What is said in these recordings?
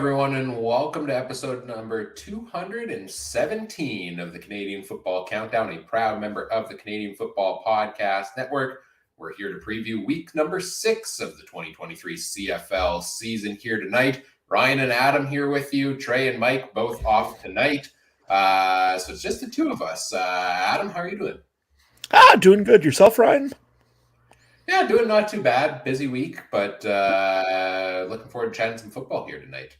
everyone, and welcome to episode number 217 of the Canadian Football Countdown, a proud member of the Canadian Football Podcast Network. We're here to preview week number 6 of the 2023 CFL season here tonight. Ryan and Adam here with you. Trey and Mike both off tonight. So it's just the two of us. Adam, how are you doing? Doing good. Yourself, Ryan? Yeah, doing not too bad. Busy week, but looking forward to chatting some football here tonight.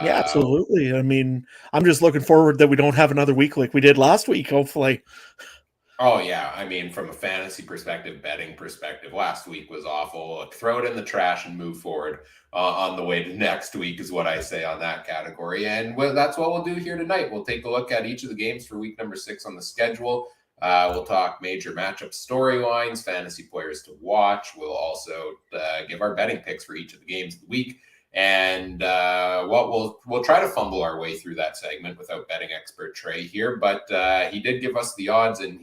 Yeah, absolutely. I mean, I'm just looking forward that we don't have another week like we did last week, hopefully. Oh, yeah. I mean, from a fantasy perspective, betting perspective, last week was awful. Throw it in the trash and move forward on the way to next week is what I say on that category. And that's what we'll do here tonight. We'll take a look at each of the games for week number 6 on the schedule. We'll talk major matchup storylines, fantasy players to watch. We'll also give our betting picks for each of the games of the week. And we'll try to fumble our way through that segment without betting expert Trey here, but he did give us the odds, and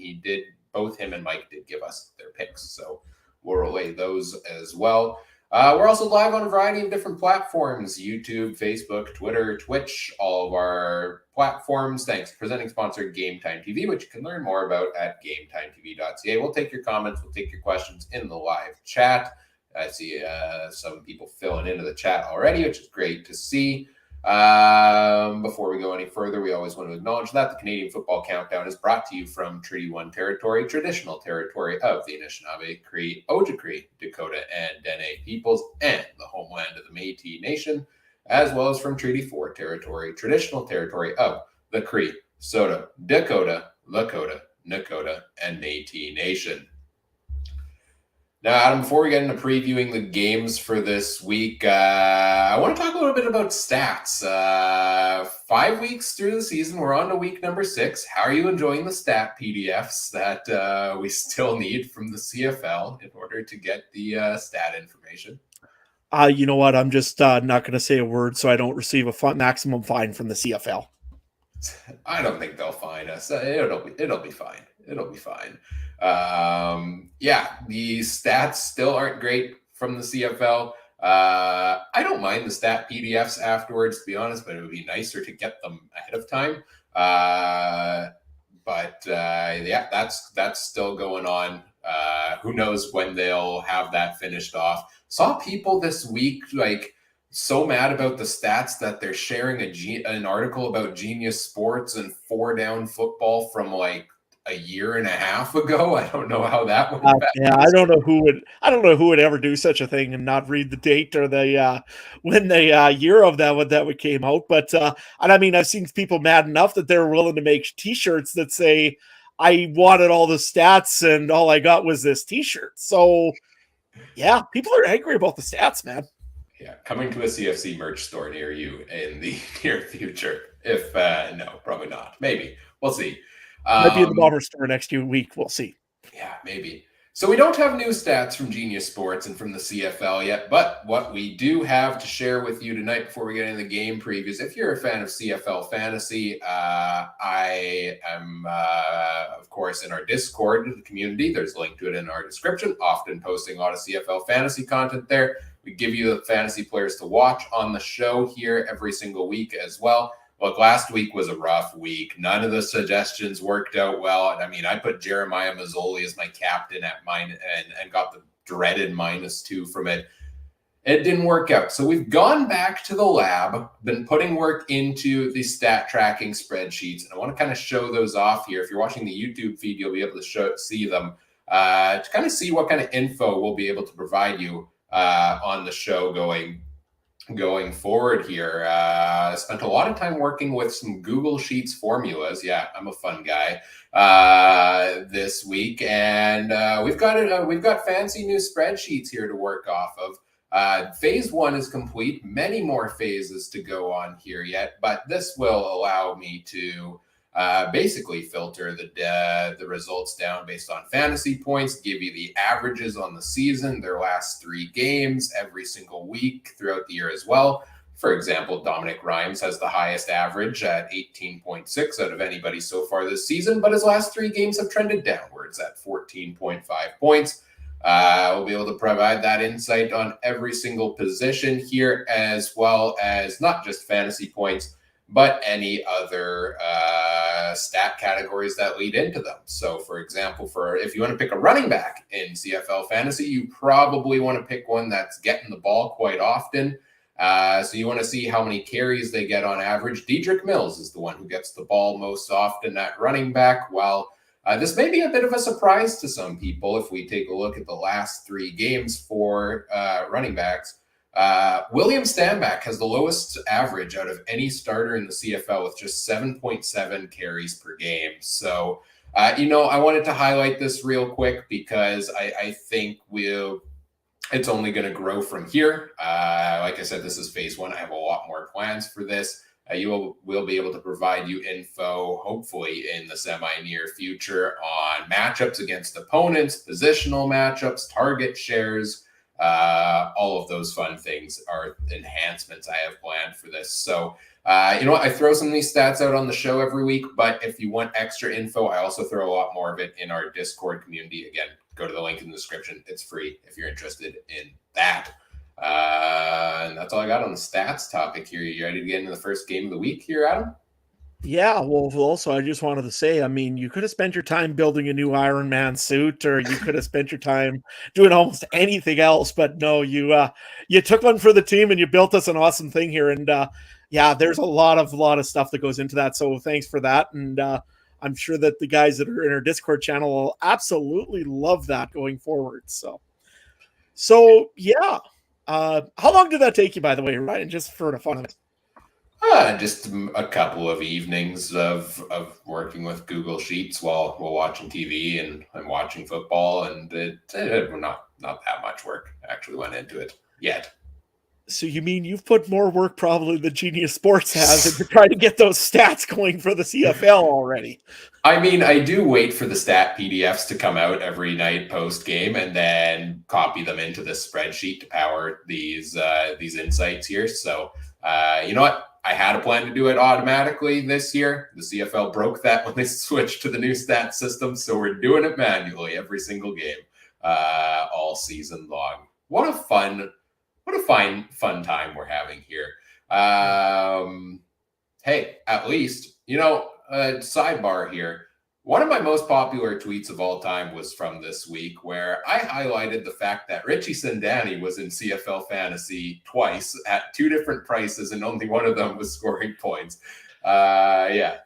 both him and Mike did give us their picks, so we'll relay those as well. We're also live on a variety of different platforms: YouTube, Facebook, Twitter, Twitch, all of our platforms. Thanks to presenting sponsor Game Time TV, which you can learn more about at GameTimeTV.ca. We'll take your comments, we'll take your questions in the live chat. I see some people filling into the chat already, which is great to see. Before we go any further, we always want to acknowledge that the Canadian Football Countdown is brought to you from Treaty 1 territory, traditional territory of the Anishinaabe, Cree, Ojibwe, Dakota, and Dene peoples, and the homeland of the Métis Nation, as well as from Treaty 4 territory, traditional territory of the Cree, Saulteaux, Dakota, Lakota, Nakota, and Métis Nation. Now, Adam, before we get into previewing the games for this week, I want to talk a little bit about stats. 5 weeks through the season, we're on to week number 6. How are you enjoying the stat PDFs that we still need from the CFL in order to get the stat information? You know what? I'm just not going to say a word so I don't receive a maximum fine from the CFL. I don't think they'll fine us. It'll be fine. It'll be fine. The stats still aren't great from the CFL. I don't mind the stat PDFs afterwards, to be honest, but it would be nicer to get them ahead of time. That's still going on. Who knows when they'll have that finished off. Saw people this week so mad about the stats that they're sharing an article about Genius Sports and 4-down football from a year and a half ago. I don't know how that went back. I don't know who would ever do such a thing and not read the date or the when the year of that came out. But and I mean, I've seen people mad enough that they're willing to make T-shirts that say, "I wanted all the stats and all I got was this T-shirt." So yeah, people are angry about the stats, man. Yeah, coming to a CFC merch store near you in the near future. If no, probably not. Maybe we'll see. Might be in the Bomber store next week. We'll see. Yeah, maybe. So we don't have new stats from Genius Sports and from the CFL yet, but what we do have to share with you tonight before we get into the game previews, if you're a fan of CFL fantasy, I am, of course, in our Discord community. There's a link to it in our description, often posting a lot of CFL fantasy content there. We give you the fantasy players to watch on the show here every single week as well. Look, last week was a rough week. None of the suggestions worked out well. And I mean, I put Jeremiah Mazzoli as my captain at mine and got the dreaded -2 from it. It didn't work out. So we've gone back to the lab, been putting work into the stat tracking spreadsheets. And I want to kind of show those off here. If you're watching the YouTube feed, you'll be able to see them to kind of see what kind of info we'll be able to provide you on the show going forward here. Spent a lot of time working with some Google Sheets formulas. Yeah, I'm a fun guy this week, and we've got fancy new spreadsheets here to work off of. Phase 1 is complete. Many more phases to go on here yet, but this will allow me to basically filter the results down based on fantasy points, give you the averages on the season, their last 3 games every single week throughout the year as well. For example, Dominic Rhymes has the highest average at 18.6 out of anybody so far this season, but his last 3 games have trended downwards at 14.5 points. We'll be able to provide that insight on every single position here, as well as not just fantasy points, but any other stat categories that lead into them. So, for example, if you want to pick a running back in CFL fantasy, you probably want to pick one that's getting the ball quite often. So you want to see how many carries they get on average. Dedrick Mills is the one who gets the ball most often at running back. While this may be a bit of a surprise to some people if we take a look at the last 3 games for running backs. William Stanback has the lowest average out of any starter in the CFL with just 7.7 carries per game. So, I wanted to highlight this real quick because I think it's only going to grow from here. Like I said, this is phase 1. I have a lot more plans for this. We'll be able to provide you info, hopefully in the semi-near future, on matchups against opponents, positional matchups, target shares. All of those fun things are enhancements I have planned for this. So, I throw some of these stats out on the show every week, but if you want extra info, I also throw a lot more of it in our Discord community. Again, go to the link in the description. It's free if you're interested in that. And that's all I got on the stats topic here. You ready to get into the first game of the week here, Adam? Yeah, well, also, I just wanted to say, I mean, you could have spent your time building a new Iron Man suit, or you could have spent your time doing almost anything else, but no, you took one for the team and you built us an awesome thing here. And yeah, there's a lot of stuff that goes into that. So thanks for that. And I'm sure that the guys that are in our Discord channel will absolutely love that going forward. So yeah. How long did that take you, by the way, Ryan? Just for the fun of it. Just a couple of evenings of working with Google Sheets while watching TV and watching football, and it not that much work actually went into it yet. So you mean you've put more work probably than Genius Sports has into trying to get those stats going for the CFL already? I mean, I do wait for the stat PDFs to come out every night post game, and then copy them into the spreadsheet to power these insights here. So, you know what? I had a plan to do it automatically this year. The CFL broke that when they switched to the new stat system, so we're doing it manually every single game, all season long. What a fun time we're having here. Hey, at least, sidebar here. One of my most popular tweets of all time was from this week, where I highlighted the fact that Richie Sindani was in CFL Fantasy twice at 2 different prices, and only one of them was scoring points. A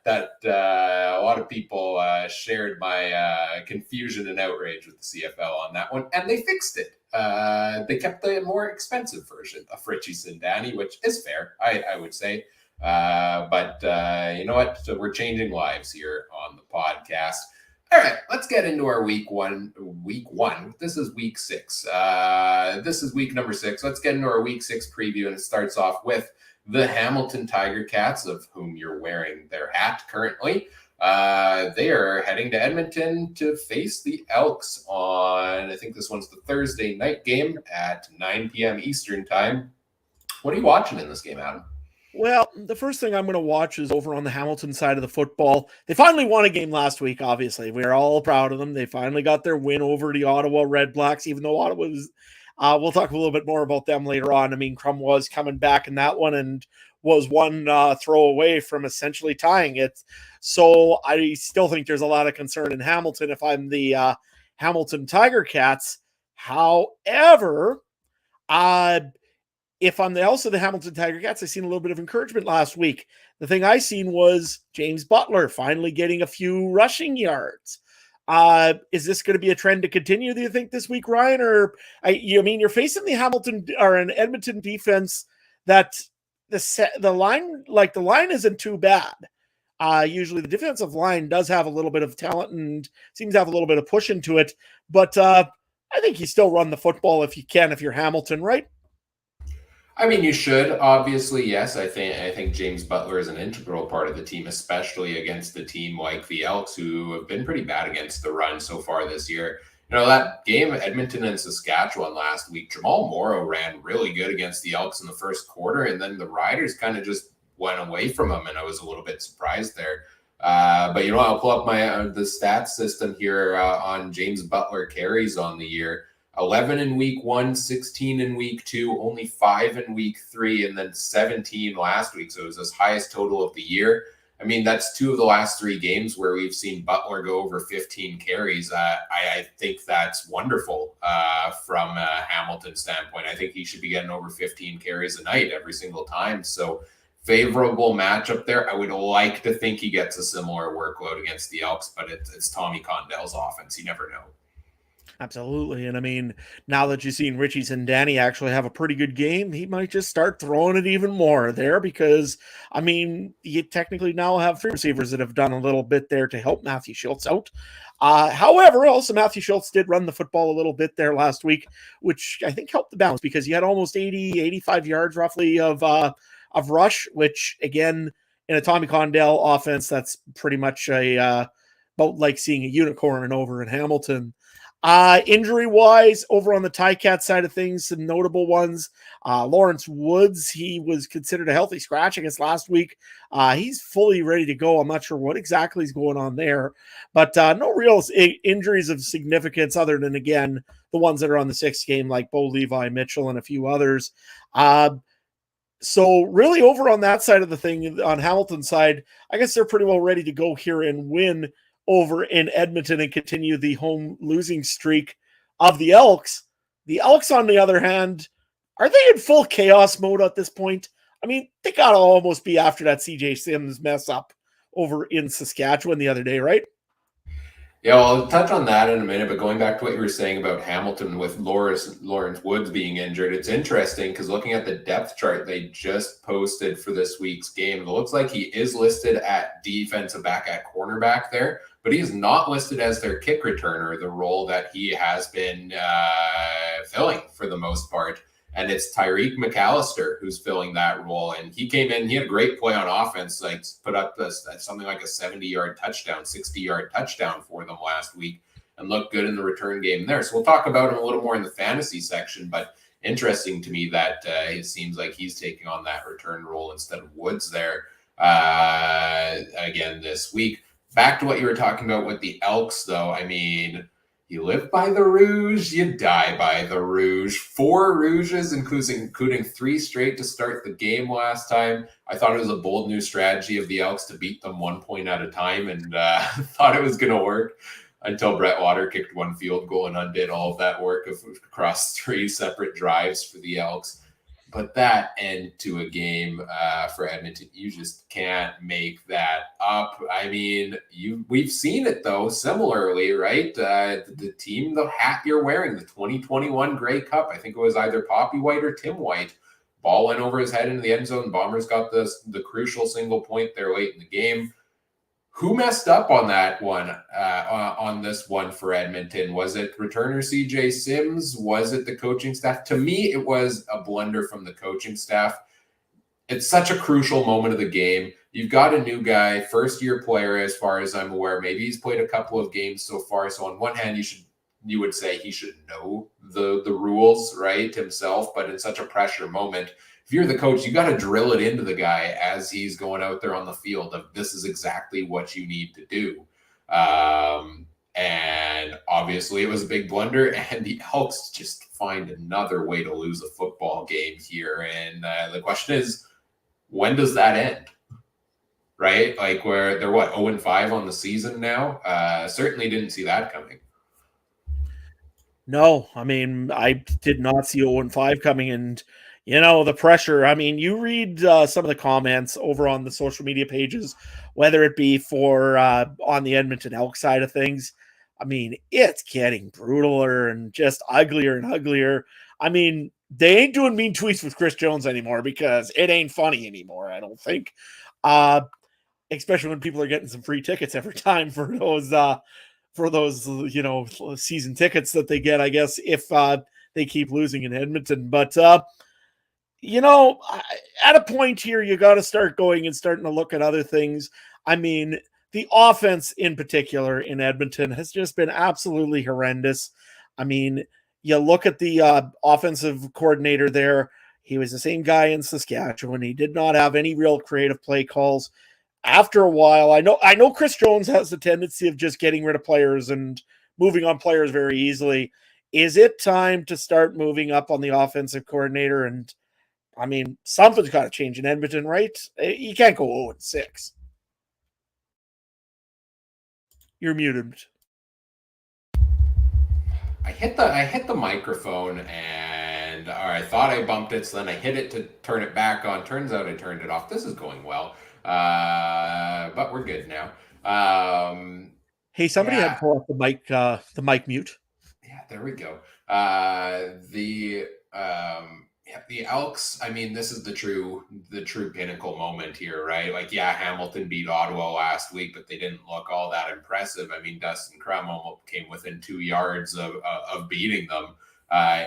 lot of people shared my confusion and outrage with the CFL on that one, and they fixed it. They kept the more expensive version of Richie Sindani, which is fair, I would say. But you know what? So we're changing lives here on the podcast. All right, let's get into our week one. This is week 6. This is week number 6. Let's get into our week 6 preview, and it starts off with the Hamilton Tiger Cats, of whom you're wearing their hat currently. They are heading to Edmonton to face the Elks on, I think this one's the Thursday night game at 9 p.m. Eastern time. What are you watching in this game, Adam? Well, the first thing I'm going to watch is over on the Hamilton side of the football. They finally won a game last week, obviously. We're all proud of them. They finally got their win over the Ottawa Red Blacks, even though Ottawa was, we'll talk a little bit more about them later on. I mean, Crum was coming back in that one and was one throw away from essentially tying it. So I still think there's a lot of concern in Hamilton if I'm the Hamilton Tiger Cats. However, if I'm also the Hamilton Tiger Cats, I seen a little bit of encouragement last week. The thing I seen was James Butler finally getting a few rushing yards. Is this going to be a trend to continue, do you think, this week, Ryan? Or you're facing the Hamilton or an Edmonton defense that the line isn't too bad. Usually the defensive line does have a little bit of talent and seems to have a little bit of push into it. But I think you still run the football if you can, if you're Hamilton, right? I mean, you should, obviously, yes. I think James Butler is an integral part of the team, especially against a team like the Elks, who have been pretty bad against the run so far this year. That game, Edmonton and Saskatchewan last week, Jamal Morrow ran really good against the Elks in the first quarter, and then the Riders kind of just went away from him, and I was a little bit surprised there. But I'll pull up the stats system here on James Butler carries on the year. 11 in week 1, 16 in week 2, only 5 in week 3, and then 17 last week. So it was his highest total of the year. I mean, that's 2 of the last 3 games where we've seen Butler go over 15 carries. I think that's wonderful from a Hamilton standpoint. I think he should be getting over 15 carries a night every single time. So favorable matchup there. I would like to think he gets a similar workload against the Elks, but it's Tommy Condell's offense. You never know. Absolutely. And I mean, now that you've seen Richie's and Danny actually have a pretty good game, he might just start throwing it even more there because, I mean, you technically now have 3 receivers that have done a little bit there to help Matthew Schultz out. However, also Matthew Schultz did run the football a little bit there last week, which I think helped the balance because he had almost 80, 85 yards roughly of rush, which again, in a Tommy Condell offense, that's pretty much about like seeing a unicorn over in Hamilton. Injury wise, over on the Ticat side of things, some notable ones. Lawrence Woods, he was considered a healthy scratch, I guess, last week. He's fully ready to go. I'm not sure what exactly is going on there, but no real injuries of significance other than, again, the ones that are on the 6th game, like Bo Levi Mitchell and a few others. So really over on that side of the thing, on Hamilton's side, I guess they're pretty well ready to go here and win over in Edmonton and continue the home losing streak of the Elks. The Elks, on the other hand, are they in full chaos mode at this point? I mean, they got to almost be after that CJ Sims mess up over in Saskatchewan the other day, right? Yeah, well, I'll touch on that in a minute, but going back to what you were saying about Hamilton with Lawrence Woods being injured, it's interesting because looking at the depth chart they just posted for this week's game, it looks like he is listed at defensive back at cornerback there, but he is not listed as their kick returner, the role that he has been filling for the most part. And it's Tyreek McAllister who's filling that role. And he came in, he had a great play on offense, like put up something like a 70-yard touchdown, 60-yard touchdown for them last week and looked good in the return game there. So we'll talk about him a little more in the fantasy section, but interesting to me that it seems like he's taking on that return role instead of Woods there again this week. Back to what you were talking about with the Elks, though. I mean, you live by the Rouge, you die by the Rouge. 4 Rouges, including 3 straight to start the game last time. I thought it was a bold new strategy of the Elks to beat them 1 point at a time and thought it was going to work until Brett Water kicked 1 field goal and undid all of that work across 3 separate drives for the Elks. But that end to a game for Edmonton, you just can't make that up. I mean, we've seen it, though, similarly, right? The team, the hat you're wearing, the 2021 Grey Cup, I think it was either Poppy White or Tim White, ball went over his head into the end zone. Bombers got the crucial single point there late in the game. Who messed up on that one, on this one for Edmonton? Was it returner CJ Sims? Was it the coaching staff? To me, it was a blunder from the coaching staff. It's such a crucial moment of the game. You've got a new guy, first-year player, as far as I'm aware. Maybe he's played a couple of games so far. So on one hand, you would say he should know the rules, right, himself. But in such a pressure moment, if you're the coach, you got to drill it into the guy as he's going out there on the field of this is exactly what you need to do. And obviously it was a big blunder and the Elks just find another way to lose a football game here. And the question is, when does that end? Right? Like where they're 0-5 on the season now? Certainly didn't see that coming. No, I mean, I did not see 0-5 coming, and the pressure. I mean, you read some of the comments over on the social media pages, whether it be for on the Edmonton Elk side of things. I mean, it's getting brutaler and just uglier and uglier. I mean, they ain't doing mean tweets with Chris Jones anymore because it ain't funny anymore, I don't think. Especially when people are getting some free tickets every time for those season tickets that they get, I guess, if they keep losing in Edmonton. But at a point here, you got to start going and starting to look at other things. I mean, the offense in particular in Edmonton has just been absolutely horrendous. I mean, you look at the offensive coordinator there. He was the same guy in Saskatchewan. He did not have any real creative play calls. After a while, I know Chris Jones has the tendency of just getting rid of players and moving on players very easily. is it time to start moving up on the offensive coordinator? And I mean, something's got to change in Edmonton, right? You can't go 0-6. You're muted. I hit the microphone and I thought I bumped it, so then I hit it to turn it back on. Turns out I turned it off. This is going well, but we're good now. Hey, somebody had Yeah, to pull up the mic mute. yeah, there we go. Yeah, the Elks. I mean, this is the true pinnacle moment here, right? Like, yeah, Hamilton beat Ottawa last week, but they didn't look all that impressive. I mean, Dustin Crum almost came within 2 yards of beating them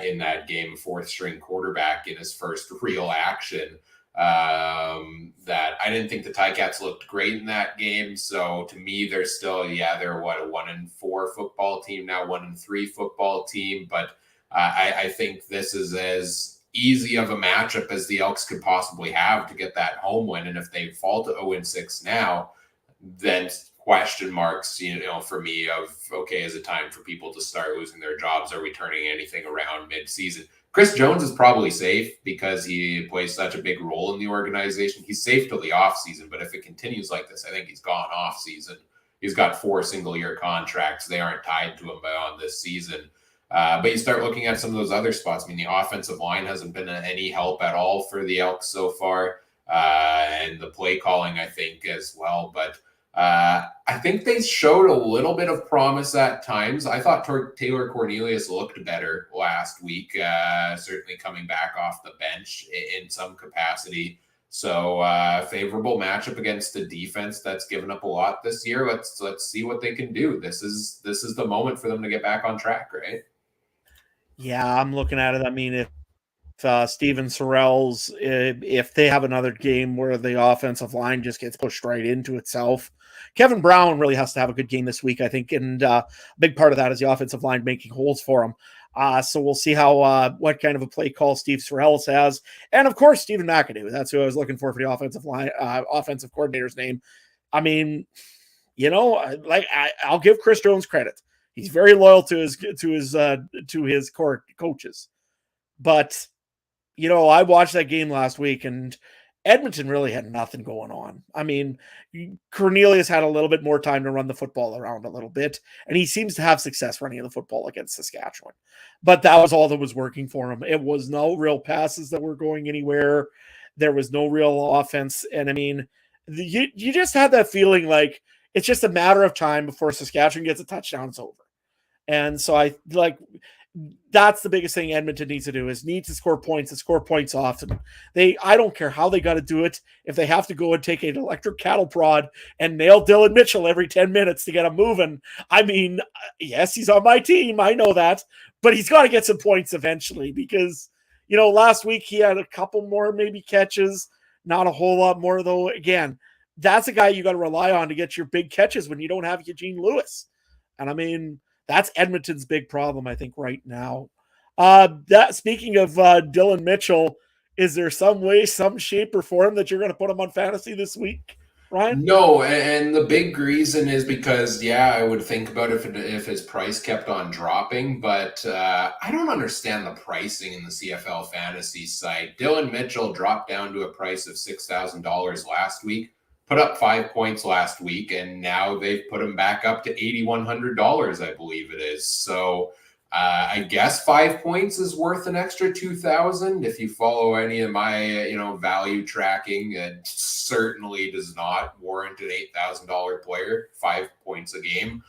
in that game. Fourth string quarterback in his first real action. That I didn't think the Ticats looked great in that game. So to me, they're still, they're what, a 1-4 football team now, 1-3 football team. But I think this is as easy of a matchup as the Elks could possibly have to get that home win. And if they fall to 0-6 now, then question marks, for me of, okay, is it time for people to start losing their jobs? Are we turning anything around mid-season? Chris Jones is probably safe because he plays such a big role in the organization. He's safe till the offseason, but if it continues like this, I think he's gone off-season. He's got 4 single-year contracts. They aren't tied to him beyond this season. But you start looking at some of those other spots. I mean, the offensive line hasn't been any help at all for the Elks so far. And the play calling, I think, as well. But I think they showed a little bit of promise at times. I thought Taylor Cornelius looked better last week, certainly coming back off the bench in some capacity. So favorable matchup against the defense that's given up a lot this year. Let's see what they can do. This is the moment for them to get back on track, right? Yeah, I'm looking at it. I mean, if Steven Sorrell's, if they have another game where the offensive line just gets pushed right into itself, Kevin Brown really has to have a good game this week, I think, and a big part of that is the offensive line making holes for him. So we'll see how what kind of a play call Steve Sorrells has, and of course Stephen McAdoo. That's who I was looking for the offensive line, offensive coordinator's name. I mean, I'll give Chris Jones credit. He's very loyal to his core coaches, but I watched that game last week and Edmonton really had nothing going on. I mean, Cornelius had a little bit more time to run the football around a little bit, and he seems to have success running the football against Saskatchewan. But that was all that was working for him. It was no real passes that were going anywhere. There was no real offense. And I mean, you just had that feeling like it's just a matter of time before Saskatchewan gets a touchdown, it's over. And so that's the biggest thing Edmonton needs to do is need to score points and score points often. I don't care how they got to do it. If they have to go and take an electric cattle prod and nail Dylan Mitchell every 10 minutes to get him moving. I mean, yes, he's on my team. I know that, but he's got to get some points eventually because, last week he had a couple more maybe catches, not a whole lot more though. Again, that's a guy you got to rely on to get your big catches when you don't have Eugene Lewis. And I mean, that's Edmonton's big problem, I think, right now. Speaking of Dylan Mitchell, is there some way, some shape or form that you're going to put him on fantasy this week, Ryan? No, and the big reason is because, I would think about if his price kept on dropping, but I don't understand the pricing in the CFL fantasy site. Dylan Mitchell dropped down to a price of $6,000 last week, put up 5 points last week, and now they've put him back up to $8,100, I believe it is. So I guess 5 points is worth an extra 2,000. If you follow any of my, value tracking, it certainly does not warrant an $8,000 player, 5 points a game.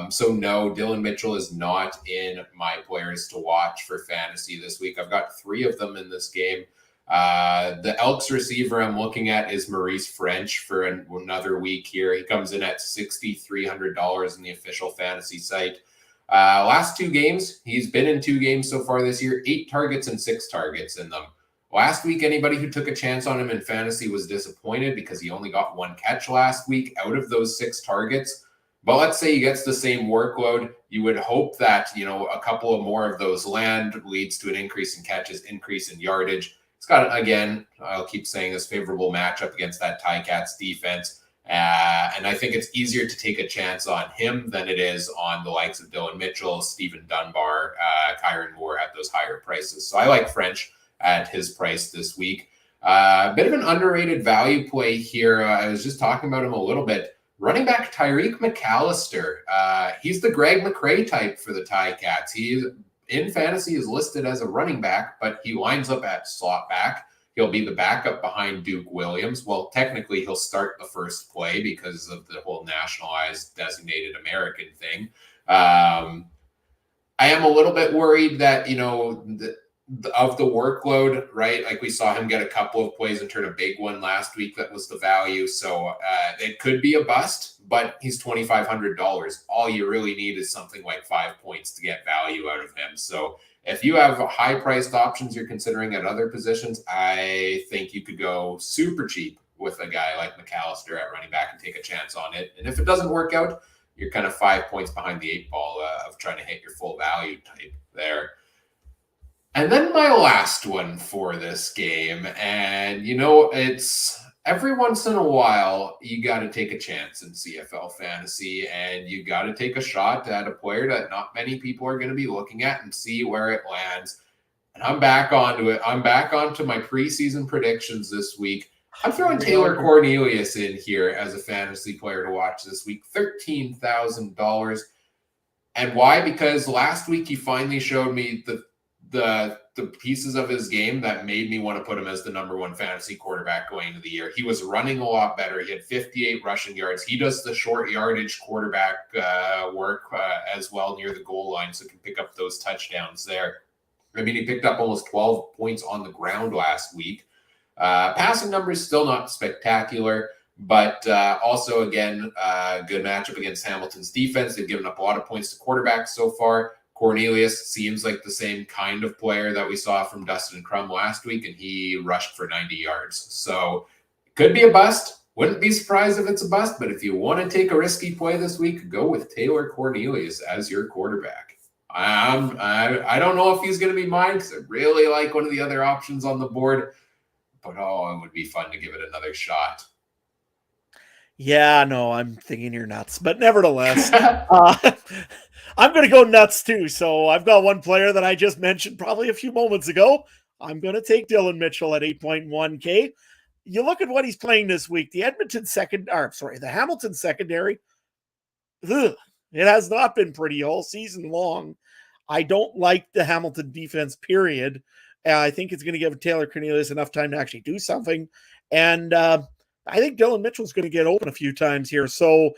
So no, Dylan Mitchell is not in my players to watch for fantasy this week. I've got 3 of them in this game. The Elks receiver I'm looking at is Maurice French for another week here. He comes in at $6,300 in the official fantasy site. Last 2 games, he's been in 2 games so far this year, 8 targets and 6 targets in them. Last week, anybody who took a chance on him in fantasy was disappointed because he only got 1 catch last week out of those 6 targets. But let's say he gets the same workload. You would hope that, a couple of more of those land leads to an increase in catches, increase in yardage. It's got, again, I'll keep saying this, favorable matchup against that Ticats defense. And I think it's easier to take a chance on him than it is on the likes of Dylan Mitchell, Stephen Dunbar, Kyron Moore at those higher prices. So I like French at his price this week. A bit of an underrated value play here. I was just talking about him a little bit. Running back Tyreek McAllister. He's the Greg McCray type for the Ticats. He in fantasy is listed as a running back, but he lines up at slot back. He'll be the backup behind Duke Williams. Well, technically, he'll start the first play because of the whole nationalized designated American thing. I am a little bit worried that, of the workload, right? Like we saw him get a couple of plays and turn a big one last week. That was the value. So it could be a bust, but he's $2,500. All you really need is something like 5 points to get value out of him. So if you have high priced options you're considering at other positions, I think you could go super cheap with a guy like McAllister at running back and take a chance on it. And if it doesn't work out, you're kind of 5 points behind the 8 ball of trying to hit your full value type there. And then my last one for this game, and it's every once in a while you got to take a chance in CFL fantasy, and you got to take a shot at a player that not many people are going to be looking at and see where it lands. And I'm back onto it. I'm back onto my preseason predictions this week. I'm throwing Taylor Cornelius in here as a fantasy player to watch this week, $13,000. And why? Because last week he finally showed me the pieces of his game that made me want to put him as the number one fantasy quarterback going into the year. He was running a lot better. He had 58 rushing yards. He does the short yardage quarterback work as well near the goal line, so he can pick up those touchdowns there. I mean, he picked up almost 12 points on the ground last week. Passing numbers still not spectacular, but also, again, good matchup against Hamilton's defense. They've given up a lot of points to quarterbacks so far. Cornelius seems like the same kind of player that we saw from Dustin Crum last week, and he rushed for 90 yards. So it could be a bust. Wouldn't be surprised if it's a bust, but if you want to take a risky play this week, go with Taylor Cornelius as your quarterback. I don't know if he's going to be mine because I really like one of the other options on the board, but it would be fun to give it another shot. Yeah, no, I'm thinking you're nuts, but nevertheless, I'm going to go nuts too. So I've got one player that I just mentioned probably a few moments ago. I'm going to take Dylan Mitchell at 8.1K. You look at what he's playing this week. The Hamilton secondary. It has not been pretty all season long. I don't like the Hamilton defense, period. I think it's going to give Taylor Cornelius enough time to actually do something. And I think Dylan Mitchell's going to get open a few times here. So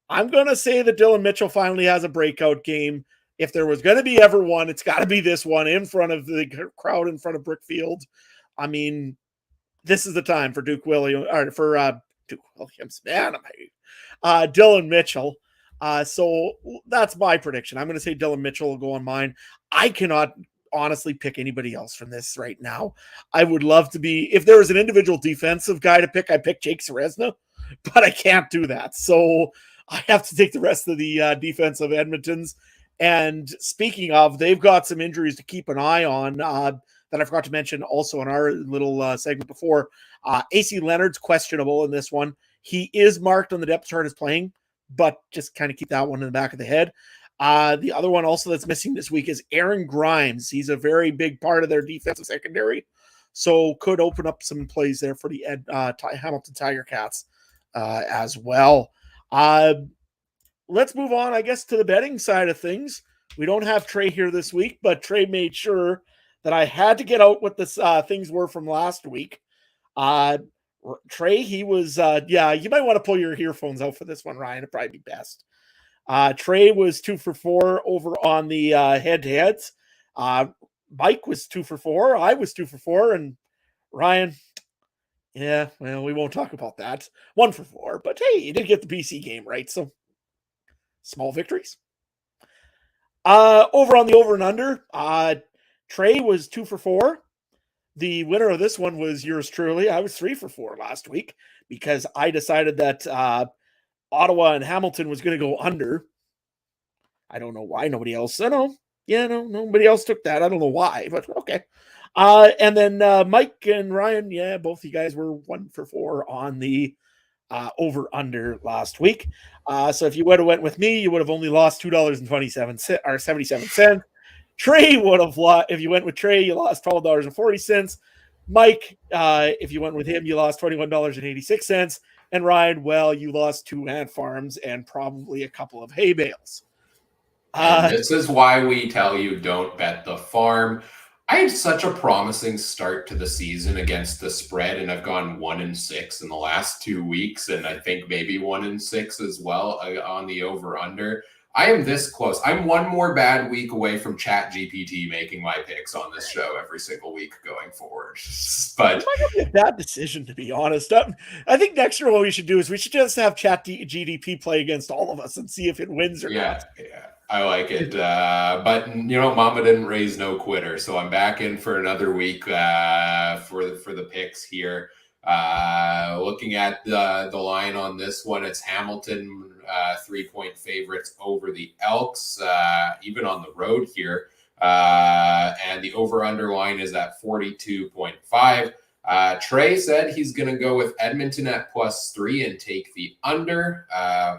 I'm going to say that Dylan Mitchell finally has a breakout game. If there was going to be ever one, it's got to be this one in front of the crowd in front of Brickfield. I mean, this is the time for Duke Williams, man, Dylan Mitchell. So that's my prediction. I'm going to say Dylan Mitchell will go on mine. I cannot honestly pick anybody else from this right now. I would love to be, if there was an individual defensive guy to pick, I'd pick Jake Seresna, but I can't do that. So I have to take the rest of the defense of Edmonton's. And speaking of, they've got some injuries to keep an eye on that I forgot to mention also in our little segment before. AC Leonard's questionable in this one. He is marked on the depth chart as playing, but just kind of keep that one in the back of the head. The other one also that's missing this week is Aaron Grimes. He's a very big part of their defensive secondary, so could open up some plays there for the Hamilton Tiger Cats as well. Let's move on, I guess, to the betting side of things. We don't have Trey here this week, but Trey made sure that I had to get out what the things were from last week. Trey, he was, you might want to pull your earphones out for this one, Ryan. It'd probably be best. Trey was 2 for 4 over on the head-to-heads. Mike was 2 for 4. I was 2 for 4. And Ryan, yeah, well, we won't talk about that. 1 for 4. But hey, you did get the BC game right, so small victories. Over on the over and under, Trey was 2 for 4. The winner of this one was yours truly. I was 3 for 4 last week because I decided that Ottawa and Hamilton was going to go under. I don't know why nobody else. Nobody else took that. I don't know why, but okay. And then Mike and Ryan, both you guys were 1 for 4 on the over under last week. So if you would have went with me, you would have only lost $2.27 or 77 cents. Trey would have lost. If you went with Trey, you lost $12.40. Mike, if you went with him, you lost $21.86. And Ryan, well, you lost 2 ant farms and probably a couple of hay bales. And this is why we tell you don't bet the farm. I had such a promising start to the season against the spread, and I've gone 1-6 in the last 2 weeks, and I think maybe 1-6 as well on the over under. I am this close. I'm one more bad week away from Chat GPT making my picks on this show every single week going forward. But it might not be a bad decision, to be honest. I think next year what we should do is we should just have Chat GDP play against all of us and see if it wins or not. Yeah. I like it. But, Mama didn't raise no quitter. So I'm back in for another week for the picks here. Looking at the line on this one, it's Hamilton 3-point favorites over the Elks, even on the road here. And the over-under line is at 42.5. Trey said he's going to go with Edmonton at +3 and take the under.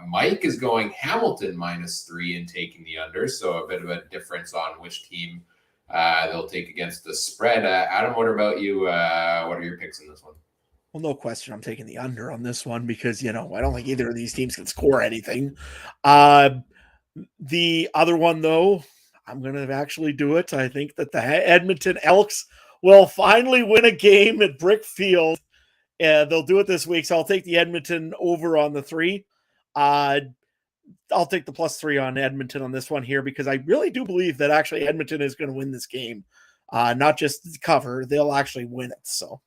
Mike is going Hamilton -3 and taking the under. So a bit of a difference on which team they'll take against the spread. Adam, what about you? What are your picks in this one? Well, no question. I'm taking the under on this one because, I don't think either of these teams can score anything. The other one, though, I'm going to actually do it. I think that the Edmonton Elks will finally win a game at Brickfield. They'll do it this week, so I'll take the Edmonton over on the 3. I'll take the +3 on Edmonton on this one here because I really do believe that actually Edmonton is going to win this game. Not just cover, they'll actually win it. So.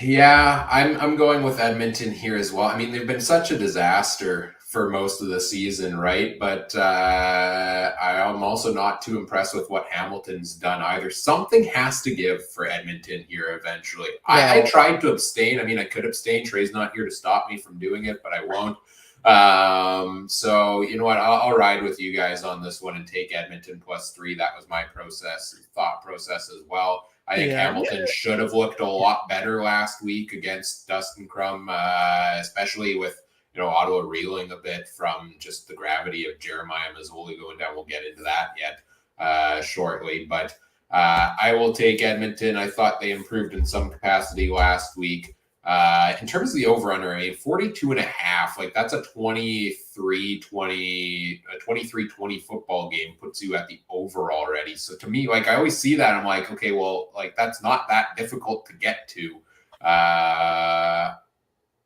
Yeah, I'm going with Edmonton here as well. I mean, they've been such a disaster for most of the season, right? But I'm also not too impressed with what Hamilton's done either. Something has to give for Edmonton here eventually. Yeah. I tried to abstain. I mean, I could abstain. Trey's not here to stop me from doing it, but I won't. So you know what? I'll ride with you guys on this one and take Edmonton +3. That was my thought process as well. I think Hamilton should have looked a lot better last week against Dustin Crum, especially with Ottawa reeling a bit from just the gravity of Jeremiah Mazzoli going down. We'll get into that yet shortly, but I will take Edmonton. I thought they improved in some capacity last week. In terms of the over-under, 42.5, like that's a 23-20 football game puts you at the over already. So to me, like I always see that, I'm like, okay, well, like that's not that difficult to get to.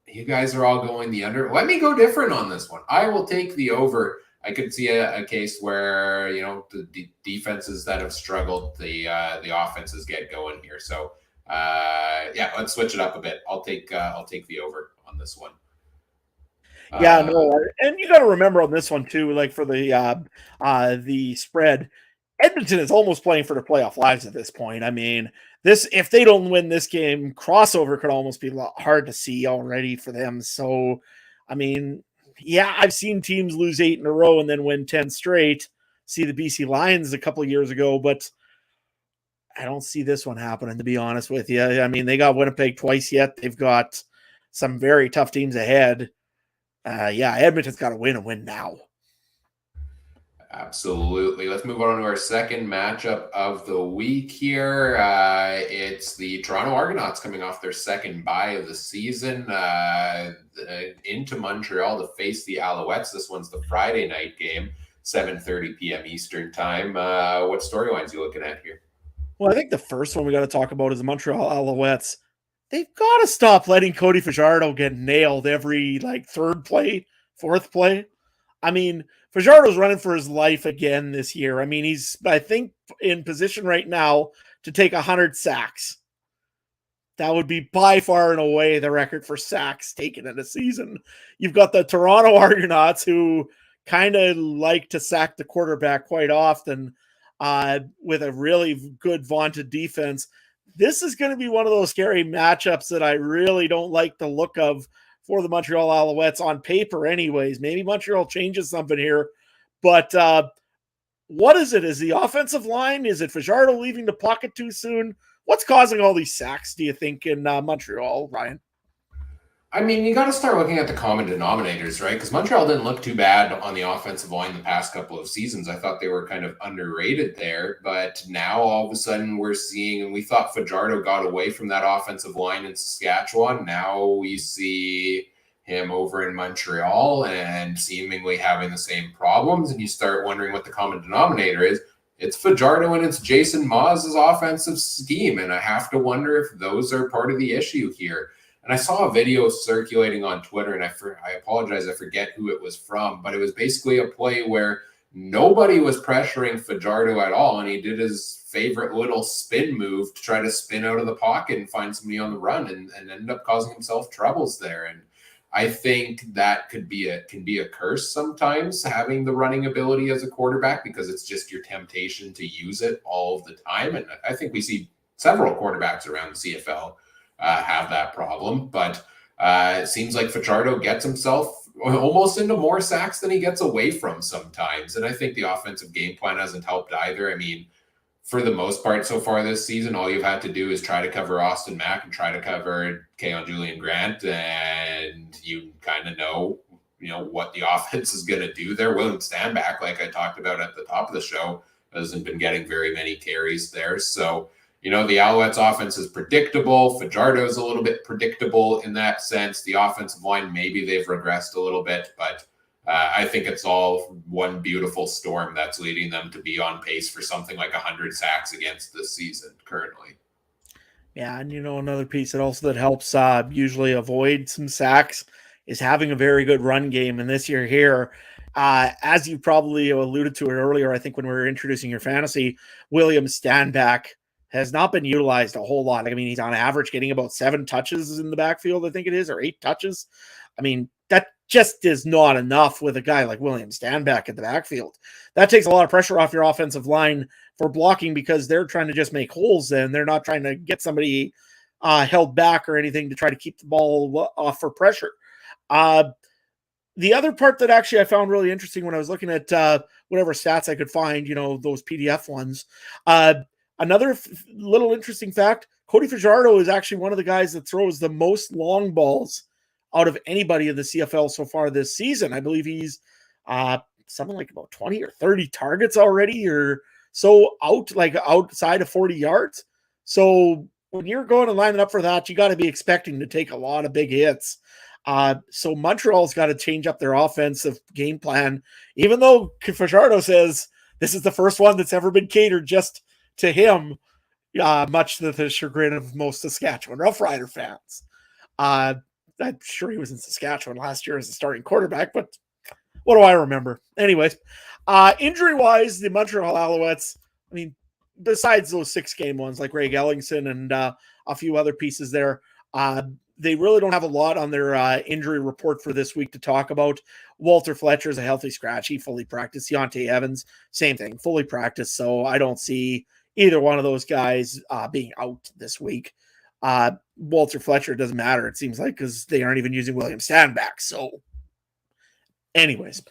You guys are all going the under. Let me go different on this one. I will take the over. I could see a case where, the defenses that have struggled, the offenses get going here. So, let's switch it up a bit. I'll take the over on this one. And you got to remember on this one too, like for the spread, Edmonton is almost playing for their playoff lives at this point. I mean, if they don't win this game, crossover could almost be hard to see already for them. So, I mean, I've seen teams lose 8 in a row and then win 10 straight. See the BC Lions a couple of years ago, but I don't see this one happening, to be honest with you. I mean, they got Winnipeg twice yet. They've got some very tough teams ahead. Edmonton's got to win now. Absolutely. Let's move on to our second matchup of the week here. It's the Toronto Argonauts coming off their second bye of the season into Montreal to face the Alouettes. This one's the Friday night game, 7:30 p.m. Eastern time. What storylines are you looking at here? Well, I think the first one we got to talk about is the Montreal Alouettes. They've got to stop letting Cody Fajardo get nailed every third play, fourth play. I mean, Fajardo's running for his life again this year. I mean, he's, I think, in position right now to take 100 sacks. That would be by far and away the record for sacks taken in a season. You've got the Toronto Argonauts who kind of like to sack the quarterback quite often with a really good vaunted defense. This is going to be one of those scary matchups that I really don't like the look of for the Montreal Alouettes on paper anyways. Maybe Montreal changes something here, but what is it? Is the offensive line? Is it Fajardo leaving the pocket too soon? What's causing all these sacks, do you think, in Montreal, Ryan? I mean, you got to start looking at the common denominators, right? Because Montreal didn't look too bad on the offensive line the past couple of seasons. I thought they were kind of underrated there, but now all of a sudden we're seeing, and we thought Fajardo got away from that offensive line in Saskatchewan. Now we see him over in Montreal and seemingly having the same problems, and you start wondering what the common denominator is. It's Fajardo and it's Jason Maas's offensive scheme, and I have to wonder if those are part of the issue here. And I saw a video circulating on Twitter, and I apologize, I forget who it was from, but it was basically a play where nobody was pressuring Fajardo at all, and he did his favorite little spin move to try to spin out of the pocket and find somebody on the run, and ended up causing himself troubles there. And I think that can be a curse sometimes, having the running ability as a quarterback, because it's just your temptation to use it all of the time. And I think we see several quarterbacks around the CFL have that problem. But it seems like Fajardo gets himself almost into more sacks than he gets away from sometimes. And I think the offensive game plan hasn't helped either. I mean, for the most part so far this season, all you've had to do is try to cover Austin Mack and try to cover Keon Julian Grant, and you kind of know what the offense is going to do there. William Stanback, like I talked about at the top of the show, hasn't been getting very many carries there. So the Alouettes offense is predictable. Fajardo's a little bit predictable in that sense. The offensive line, maybe they've regressed a little bit, but I think it's all one beautiful storm that's leading them to be on pace for something like 100 sacks against this season currently. Yeah, and another piece that helps usually avoid some sacks is having a very good run game. And this year here, as you probably alluded to it earlier, I think when we were introducing your fantasy, William Stanback has not been utilized a whole lot. I mean, he's on average getting about 7 touches in the backfield, I think it is, or 8 touches. I mean, that just is not enough with a guy like William Stanback at the backfield. That takes a lot of pressure off your offensive line for blocking, because they're trying to just make holes and they're not trying to get somebody held back or anything to try to keep the ball off for pressure. The other part that actually I found really interesting when I was looking at whatever stats I could find, those PDF ones, another little interesting fact, Cody Fajardo is actually one of the guys that throws the most long balls out of anybody in the CFL so far this season. I believe he's something like about 20 or 30 targets already, or so outside of 40 yards. So when you're going and lining up for that, you got to be expecting to take a lot of big hits. So Montreal's got to change up their offensive game plan, even though Fajardo says this is the first one that's ever been catered just to him, much to the chagrin of most Saskatchewan Rough Rider fans. I'm sure he was in Saskatchewan last year as a starting quarterback, but what do I remember? Anyways, injury-wise, the Montreal Alouettes, I mean, besides those 6-game ones like Greg Ellingson and a few other pieces there, they really don't have a lot on their injury report for this week to talk about. Walter Fletcher is a healthy scratch. He fully practiced. Deontay Evans, same thing, fully practiced. So I don't see either one of those guys being out this week. Walter Fletcher doesn't matter, it seems like, because they aren't even using William Stanback. So anyways,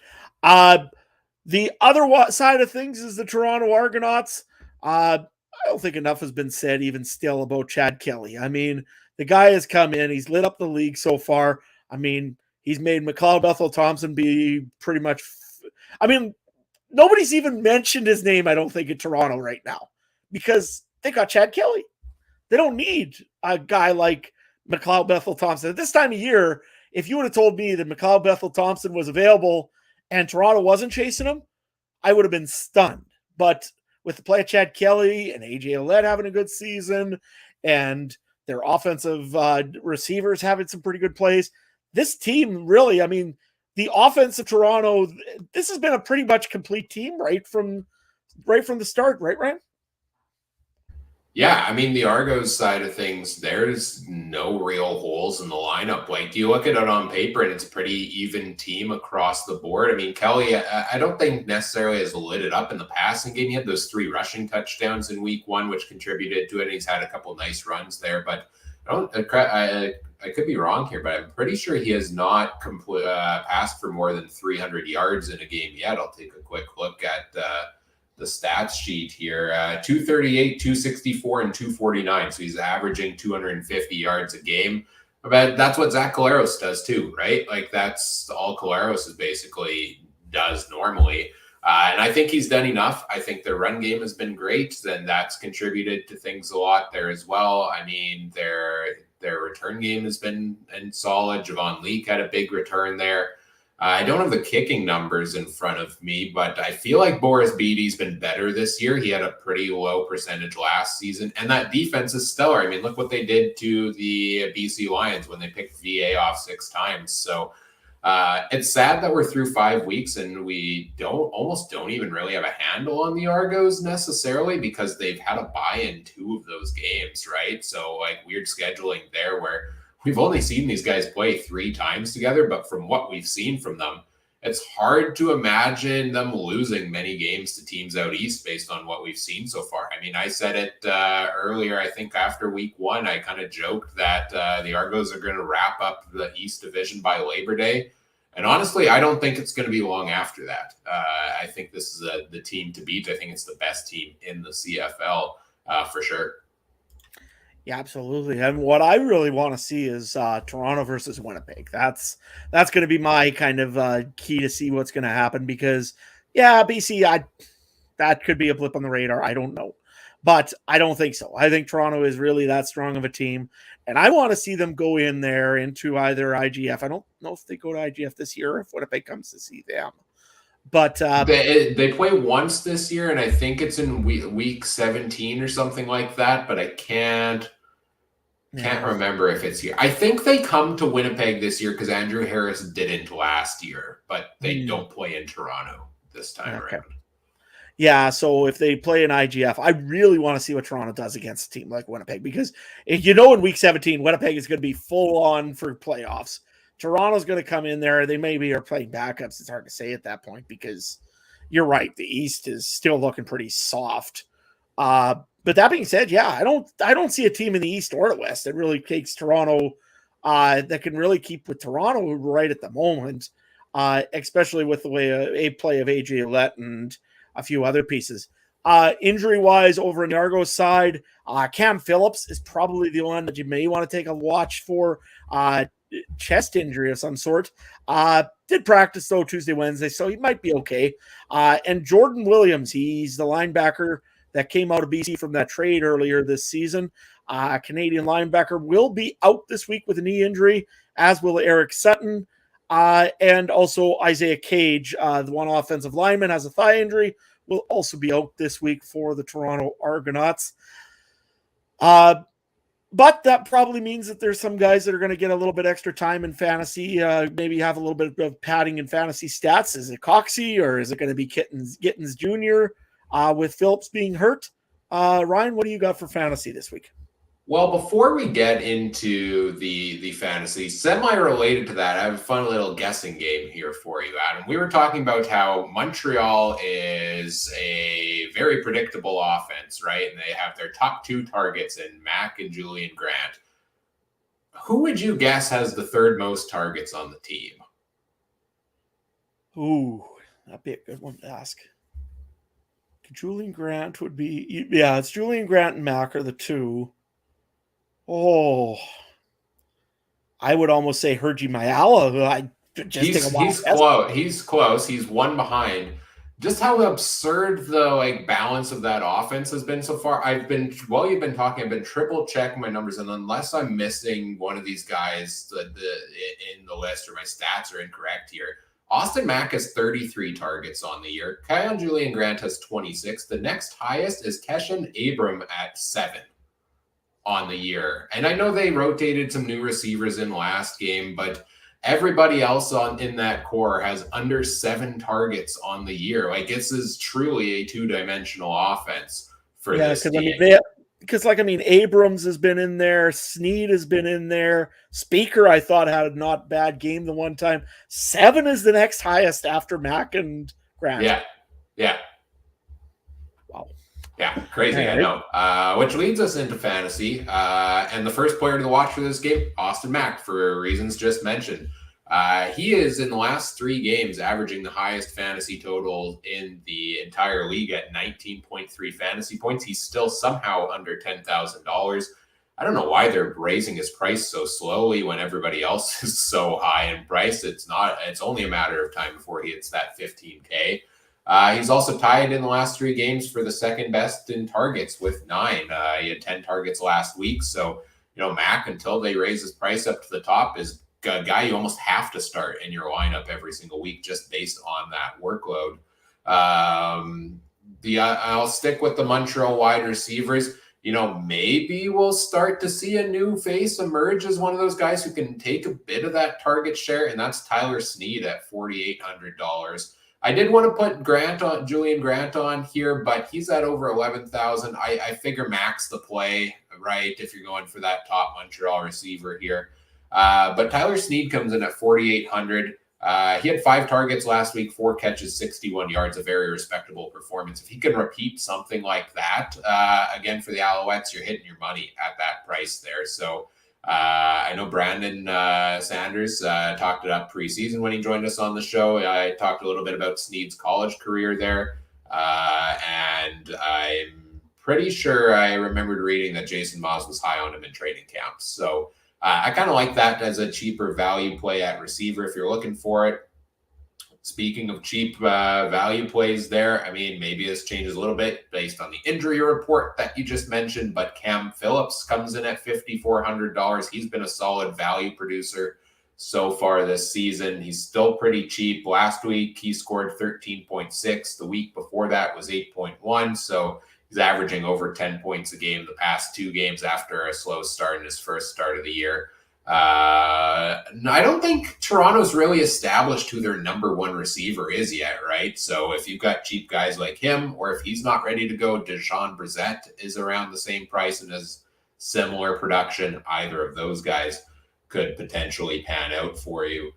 the other side of things is the Toronto Argonauts. I don't think enough has been said even still about Chad Kelly. I mean, the guy has come in, he's lit up the league so far. I mean, he's made McLeod Bethel Thompson be pretty much, nobody's even mentioned his name, I don't think, in Toronto right now, because they got Chad Kelly. They don't need a guy like McLeod Bethel Thompson. At this time of year, if you would have told me that McLeod Bethel Thompson was available and Toronto wasn't chasing him, I would have been stunned. But with the play of Chad Kelly and AJ Ouellette having a good season and their offensive receivers having some pretty good plays, this team really, I mean, the offense of Toronto, this has been a pretty much complete team right from the start, right, Ryan? Yeah, I mean, the Argos side of things, there's no real holes in the lineup. Like, you look at it on paper, and it's a pretty even team across the board. I mean, Kelly, I don't think necessarily has lit it up in the passing game. He had those 3 rushing touchdowns in week 1, which contributed to it. And he's had a couple nice runs there. But I could be wrong here, but I'm pretty sure he has not passed for more than 300 yards in a game yet. I'll take a quick look at the stats sheet here. 238, 264, and 249. So he's averaging 250 yards a game. But that's what Zach Collaros does too, right? Like that's all Collaros is basically does normally. And I think he's done enough. I think their run game has been great. Then that's contributed to things a lot there as well. I mean, their return game has been solid. Javon Leake had a big return there. I don't have the kicking numbers in front of me, but I feel like Boris Beattie's been better this year. He had a pretty low percentage last season, and that defense is stellar. I mean, look what they did to the BC Lions when they picked VA off 6 times. So it's sad that we're through 5 weeks and we almost don't even really have a handle on the Argos necessarily because they've had a bye in 2 of those games, right? So like weird scheduling there where we've only seen these guys play 3 times together, but from what we've seen from them, it's hard to imagine them losing many games to teams out east based on what we've seen so far. I mean, I said it earlier, I think after week 1, I kind of joked that the Argos are going to wrap up the East Division by Labor Day. And honestly, I don't think it's going to be long after that. I think this is the team to beat. I think it's the best team in the CFL for sure. Yeah, absolutely. And what I really want to see is Toronto versus Winnipeg. That's going to be my kind of key to see what's going to happen because, yeah, BC, that could be a blip on the radar. I don't know. But I don't think so. I think Toronto is really that strong of a team. And I want to see them go in there into either IGF. I don't know if they go to IGF this year or if Winnipeg comes to see them. But they play once this year, and I think it's in week 17 or something like that. But I can't remember if it's here. I think they come to Winnipeg this year because Andrew Harris didn't last year, but they don't play in Toronto this time around. Yeah, so if they play in IGF, I really want to see what Toronto does against a team like Winnipeg because in week 17, Winnipeg is going to be full on for playoffs. Toronto's going to come in there. They maybe are playing backups. It's hard to say at that point because you're right. The East is still looking pretty soft. But that being said, yeah, I don't see a team in the East or the West that really takes Toronto that can really keep with Toronto right at the moment, especially with the way a play of AJ Ouellette and a few other pieces. Injury-wise, over on the Argos side, Cam Phillips is probably the one that you may want to take a watch for. Chest injury of some sort. Did practice, though, Tuesday, Wednesday, so he might be okay. And Jordan Williams, he's the linebacker that came out of BC from that trade earlier this season. Canadian linebacker will be out this week with a knee injury, as will Eric Sutton. And also Isaiah Cage, the one offensive lineman, has a thigh injury, will also be out this week for the Toronto Argonauts. But that probably means that there's some guys that are going to get a little bit extra time in fantasy, maybe have a little bit of padding in fantasy stats. Is it Coxie or is it going to be Gittins Jr. With Phillips being hurt? Ryan, what do you got for fantasy this week? Well, before we get into the fantasy, semi-related to that, I have a fun little guessing game here for you, Adam. We were talking about how Montreal is a very predictable offense, right? And they have their top 2 targets in Mac and Julian Grant. Who would you guess has the 3rd most targets on the team? Ooh, that'd be a good one to ask. Julian Grant would be, yeah, it's Julian Grant and Mac are the 2. Oh, I would almost say Hergy Mayala, who I just he's close. He's close. He's 1 behind. Just how absurd the balance of that offense has been so far. You've been talking, I've been triple checking my numbers, and unless I'm missing one of these guys in the list or my stats are incorrect here, Austin Mack has 33 targets on the year. Kyle Julian Grant has 26. The next highest is Keshan Abram at 7 on the year. And I know they rotated some new receivers in last game, but everybody else in that core has under 7 targets on the year. This is truly a 2-dimensional offense for this team. Abrams has been in there. Sneed has been in there. Speaker, I thought, had a not bad game the one time. 7 is the next highest after Mack and Grant. Yeah. Wow. Yeah, crazy, I know. Which leads us into fantasy. And the first player to watch for this game, Austin Mack, for reasons just mentioned. He is in the last 3 games averaging the highest fantasy total in the entire league at 19.3 fantasy points. He's still somehow under $10,000. I don't know why they're raising his price so slowly when everybody else is so high in price. It's not. It's only a matter of time before he hits that 15K. He's also tied in the last 3 games for the second best in targets with 9. He had 10 targets last week. So, Mac, until they raise his price up to the top, is a guy you almost have to start in your lineup every single week just based on that workload. I'll stick with the Montreal wide receivers. Maybe we'll start to see a new face emerge as one of those guys who can take a bit of that target share, and that's Tyler Snead at $4,800. I did want to put Julian Grant on here, but he's at over 11,000. I figure Mac's the play, right? If you're going for that top Montreal receiver here. But Tyler Snead comes in at 4,800. He had 5 targets last week, 4 catches, 61 yards, a very respectable performance. If he can repeat something like that, again, for the Alouettes, you're hitting your money at that price there. So I know Brandon Sanders talked it up preseason when he joined us on the show. I talked a little bit about Snead's college career there. And I'm pretty sure I remembered reading that Jason Moss was high on him in training camps. So I kind of like that as a cheaper value play at receiver if you're looking for it. Speaking of cheap value plays there, I mean, maybe this changes a little bit based on the injury report that you just mentioned, but Cam Phillips comes in at $5,400. He's been a solid value producer so far this season. He's still pretty cheap. Last week, he scored 13.6. The week before that was 8.1. So he's averaging over 10 points a game the past 2 games after a slow start in his first start of the year. I don't think Toronto's really established who their number 1 receiver is yet, right? So if you've got cheap guys like him, or if he's not ready to go, Deshaun Brissett is around the same price and has similar production. Either of those guys could potentially pan out for you.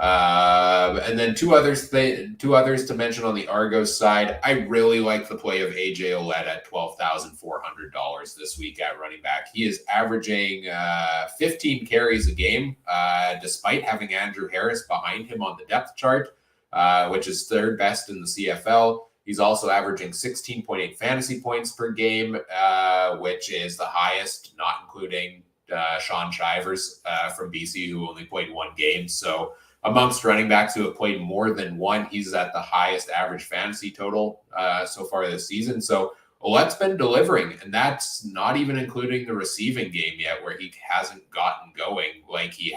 And then two others to mention on the Argos side. I really like the play of AJ Ouellette at $12,400 this week at running back. He is averaging 15 carries a game, despite having Andrew Harris behind him on the depth chart, which is 3rd best in the CFL. He's also averaging 16.8 fantasy points per game, which is the highest, not including Sean Shivers from BC, who only played 1 game. So amongst running backs who have played more than 1, he's at the highest average fantasy total so far this season. So Ouellette's been delivering, and that's not even including the receiving game yet, where he hasn't gotten going like he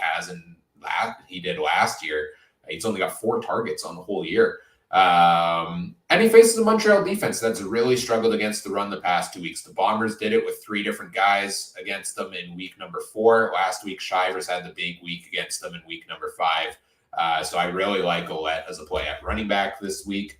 did last year. He's only got 4 targets on the whole year. And he faces a Montreal defense that's really struggled against the run the past 2 weeks. The Bombers did it with 3 different guys against them in week number 4. Last week, Shivers had the big week against them in week number 5. So I really like Ouellette as a play at running back this week.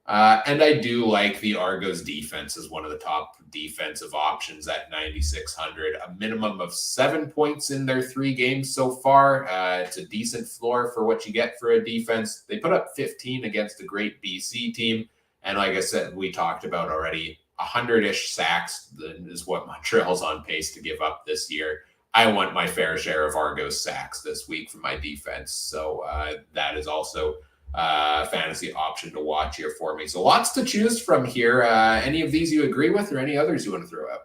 And I do like the Argos defense as one of the top defensive options at 9,600. A minimum of 7 points in their 3 games so far. It's a decent floor for what you get for a defense. They put up 15 against a great BC team. And like I said, we talked about already, 100-ish sacks is what Montreal's on pace to give up this year. I want my fair share of Argos sacks this week for my defense. So that is also a fantasy option to watch here for me. So lots to choose from here. Any of these you agree with, or any others you want to throw out?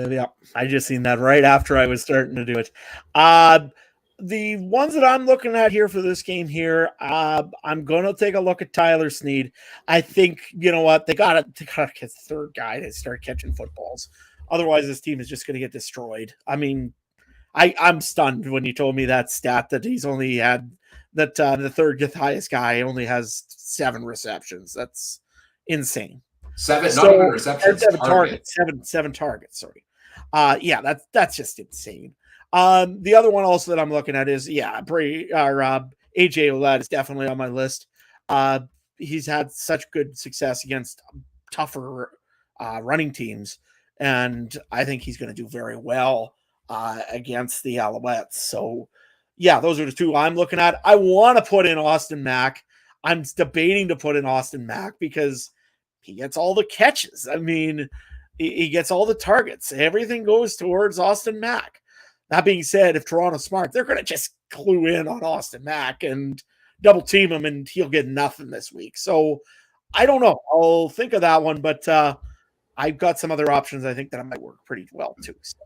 Yeah, I just seen that right after I was starting to do it. The ones that I'm looking at here for this game here, I'm going to take a look at Tyler Snead. I think, you know what, they got to get the 3rd guy to start catching footballs. Otherwise, this team is just going to get destroyed. I mean, I'm stunned when you told me that stat that he's only had that the 3rd highest guy only has 7 receptions. That's insane. 7, not even receptions. 7 targets. 7 targets. Sorry. Yeah, that's just insane. The other one also that I'm looking at is AJ Ouellette is definitely on my list. He's had such good success against tougher running teams, and I think he's going to do very well against the Alouettes. So, yeah, those are the 2 I'm looking at. I want to put in Austin Mack. I'm debating to put in Austin Mack because he gets all the catches. I mean, he gets all the targets. Everything goes towards Austin Mack. That being said, if Toronto's smart, they're going to just clue in on Austin Mack and double team him, and he'll get nothing this week. So I don't know. I'll think of that one, but I've got some other options I think that might work pretty well too. So.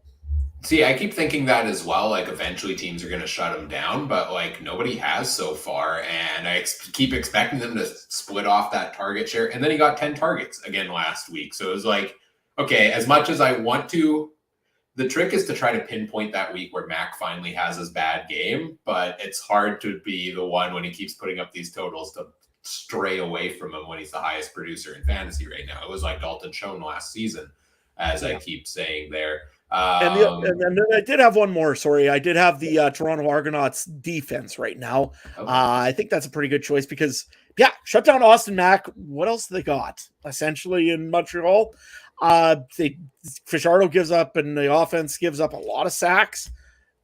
See, I keep thinking that as well. Like, eventually teams are going to shut him down, but like nobody has so far. And I keep expecting them to split off that target share. And then he got 10 targets again last week. So it was like, okay, as much as I want to, the trick is to try to pinpoint that week where Mac finally has his bad game, but it's hard to be the one when he keeps putting up these totals to stray away from him when he's the highest producer in fantasy right now. It was like Dalton Schoen last season, as I keep saying there. And then I did have one more. Sorry, I did have the Toronto Argonauts defense right now. Okay. I think that's a pretty good choice because, yeah, shut down Austin Mack. What else they got essentially in Montreal? Fajardo gives up, and the offense gives up a lot of sacks.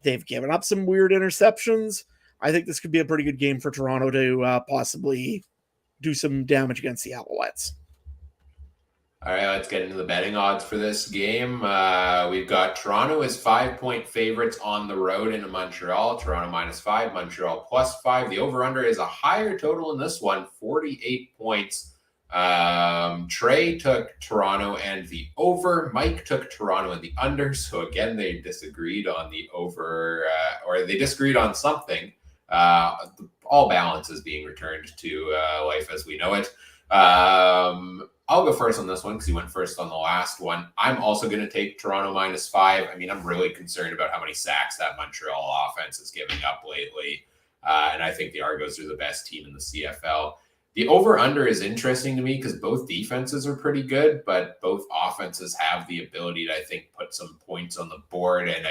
They've given up some weird interceptions. I think this could be a pretty good game for Toronto to possibly do some damage against the Alouettes. All right, let's get into the betting odds for this game. We've got Toronto as 5-point favorites on the road into Montreal. Toronto -5, Montreal +5. The over-under is a higher total in this one, 48 points. Trey took Toronto and the over. Mike took Toronto and the under. So again, they disagreed on the over, or they disagreed on something. All balance is being returned to life as we know it. I'll go first on this one because you went first on the last one. I'm also going to take Toronto -5. I mean, I'm really concerned about how many sacks that Montreal offense is giving up lately. And I think the Argos are the best team in the CFL. The over-under is interesting to me because both defenses are pretty good, but both offenses have the ability to, I think, put some points on the board. And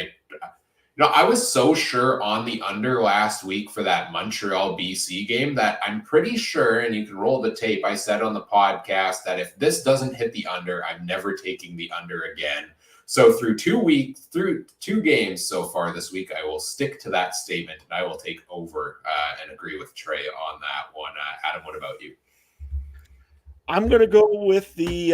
I was so sure on the under last week for that Montreal BC game that I'm pretty sure, and you can roll the tape, I said on the podcast that if this doesn't hit the under, I'm never taking the under again. So through 2 games so far this week, I will stick to that statement and I will take over and agree with Trey on that one. Adam, what about you? I'm going to go with the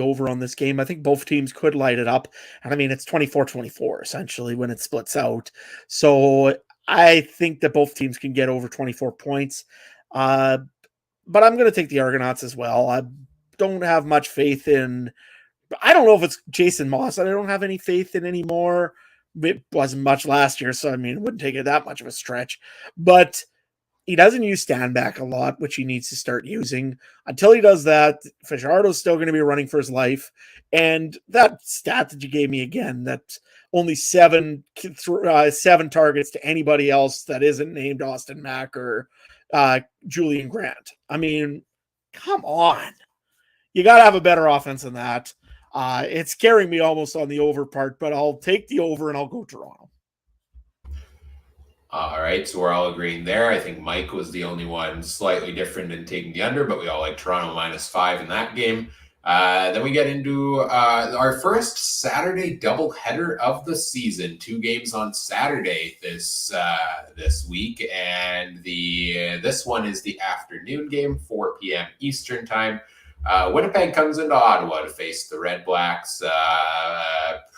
over on this game. I think both teams could light it up. And I mean, it's 24-24 essentially when it splits out. So I think that both teams can get over 24 points. But I'm going to take the Argonauts as well. I don't have much faith in, I don't know if it's Jason Moss. I don't have any faith in anymore. It wasn't much last year. So, I mean, it wouldn't take it that much of a stretch. But he doesn't use stand back a lot, which he needs to start using. Until he does that, Fajardo's still going to be running for his life. And that stat that you gave me again, that only seven targets to anybody else that isn't named Austin Mack or Julian Grant. I mean, come on. You got to have a better offense than that. It's scaring me almost on the over part, but I'll take the over and I'll go Toronto. All right, so we're all agreeing there. I think Mike was the only one slightly different in taking the under, but we all like Toronto -5 in that game. Then we get into our first Saturday doubleheader of the season. 2 games on Saturday this week, and this one is the afternoon game, 4 p.m. Eastern time. Winnipeg comes into Ottawa to face the Red Blacks.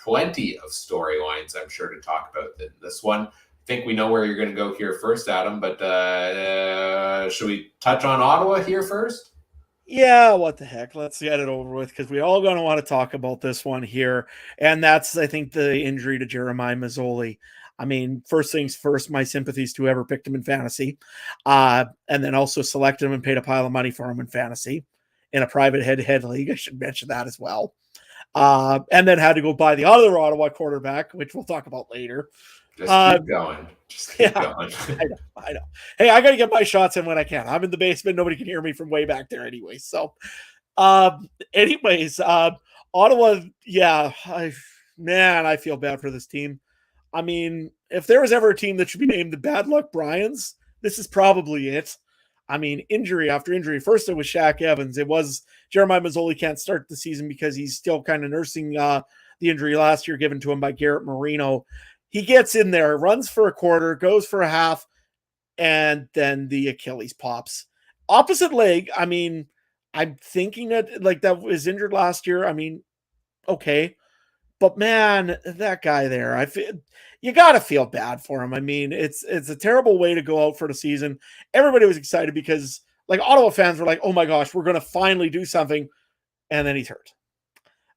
Plenty of storylines, I'm sure, to talk about in this one. I think we know where you're going to go here first, Adam, but should we touch on Ottawa here first? Yeah, what the heck? Let's get it over with because we're all going to want to talk about this one here. And that's, I think, the injury to Jeremiah Masoli. I mean, first things first, my sympathies to whoever picked him in fantasy. And then also selected him and paid a pile of money for him in fantasy in a private head-to-head league. I should mention that as well. And then had to go buy the other Ottawa quarterback, which we'll talk about later. Just keep going. Going. I know. Hey, I got to get my shots in when I can. I'm in the basement. Nobody can hear me from way back there anyway. So, Ottawa, yeah, I feel bad for this team. I mean, if there was ever a team that should be named the Bad Luck Bryans, this is probably it. I mean, injury after injury. First, it was Shaq Evans. It was Jeremiah Masoli can't start the season because he's still kind of nursing the injury last year given to him by Garrett Marino. He gets in there, runs for a quarter, goes for a half, and then the Achilles pops. Opposite leg, I mean, I'm thinking that like that was injured last year. I mean, okay. But man, that guy there, I feel you got to feel bad for him. I mean, it's a terrible way to go out for the season. Everybody was excited because like Ottawa fans were like, "Oh my gosh, we're going to finally do something," and then he's hurt.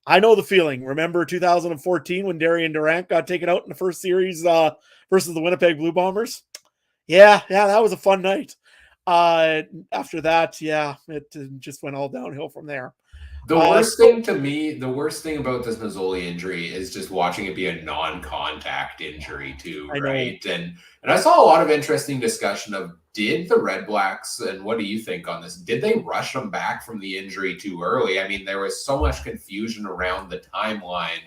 I know the feeling. Remember 2014 when Darian Durant got taken out in the first series versus the Winnipeg Blue Bombers? Yeah, that was a fun night. After that, yeah, it just went all downhill from there. The worst thing to me, the worst thing about this Mazzoli injury is just watching it be a non-contact injury too, I know. right? And I saw a lot of interesting discussion of did the Red Blacks, and what do you think on this? Did they rush him back from the injury too early? I mean, there was so much confusion around the timeline,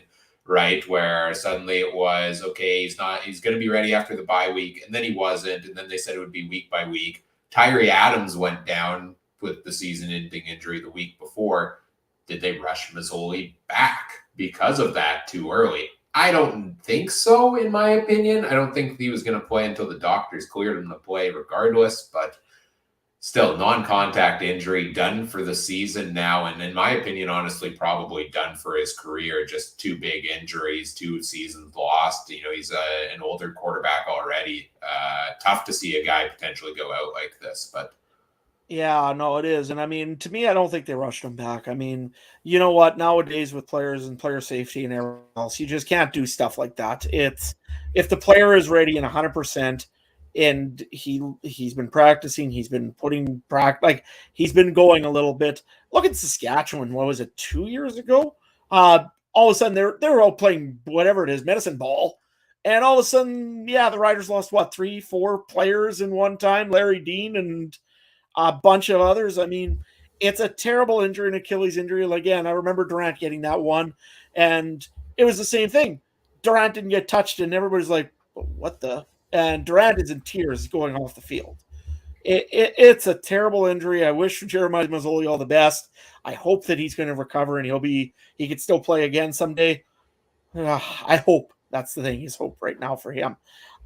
right? Where suddenly it was okay, he's going to be ready after the bye week, and then he wasn't, and then they said it would be week by week. Tyree Adams went down with the season-ending injury the week before. Did they rush Mazzoli back because of that too early? I don't think so, in my opinion. I don't think he was going to play until the doctors cleared him to play regardless, but still, non-contact injury, done for the season now, and in my opinion, honestly, probably done for his career. Just two big injuries, 2 seasons lost. He's an older quarterback already. Tough to see a guy potentially go out like this, but Yeah, no, it is. And I mean, to me, I don't think they rushed him back. I mean, you know what? Nowadays with players and player safety and everything else, you just can't do stuff like that. It's if the player is ready and 100% and he's been practicing, he's been he's been going a little bit. Look at Saskatchewan, what was it, 2 years ago? All of a sudden they're all playing whatever it is, medicine ball. And all of a sudden, yeah, the Riders lost what, 3, 4 players in one time, Larry Dean and a bunch of others. I mean, it's a terrible injury, an Achilles injury. Again, I remember Durant getting that one, and it was the same thing. Durant didn't get touched, and everybody's like, "What the?" And Durant is in tears going off the field. It's a terrible injury. I wish Jeremiah Mazzoli all the best. I hope that he's going to recover and he can still play again someday. I hope that's the thing. Is hope right now for him.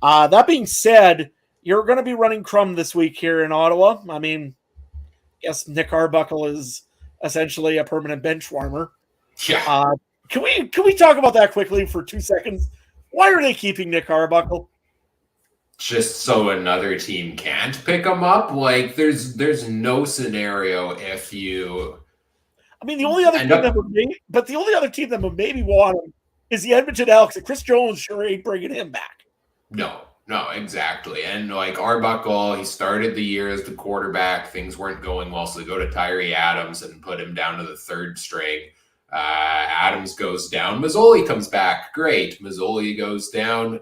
That being said, you're going to be running Crum this week here in Ottawa. I mean, yes, Nick Arbuckle is essentially a permanent bench warmer. yeah. Can we talk about that quickly for 2 seconds? Why are they keeping Nick Arbuckle? Just so another team can't pick him up. Like there's no scenario if you I mean, the only other end team that up would maybe want him is the Edmonton Elks. And Chris Jones sure ain't bringing him back. no, exactly. And like Arbuckle, he started the year as the quarterback. Things weren't going well, so they go to Tyree Adams and put him down to the third string. Adams goes down. Mazzoli comes back. Great. Mazzoli goes down.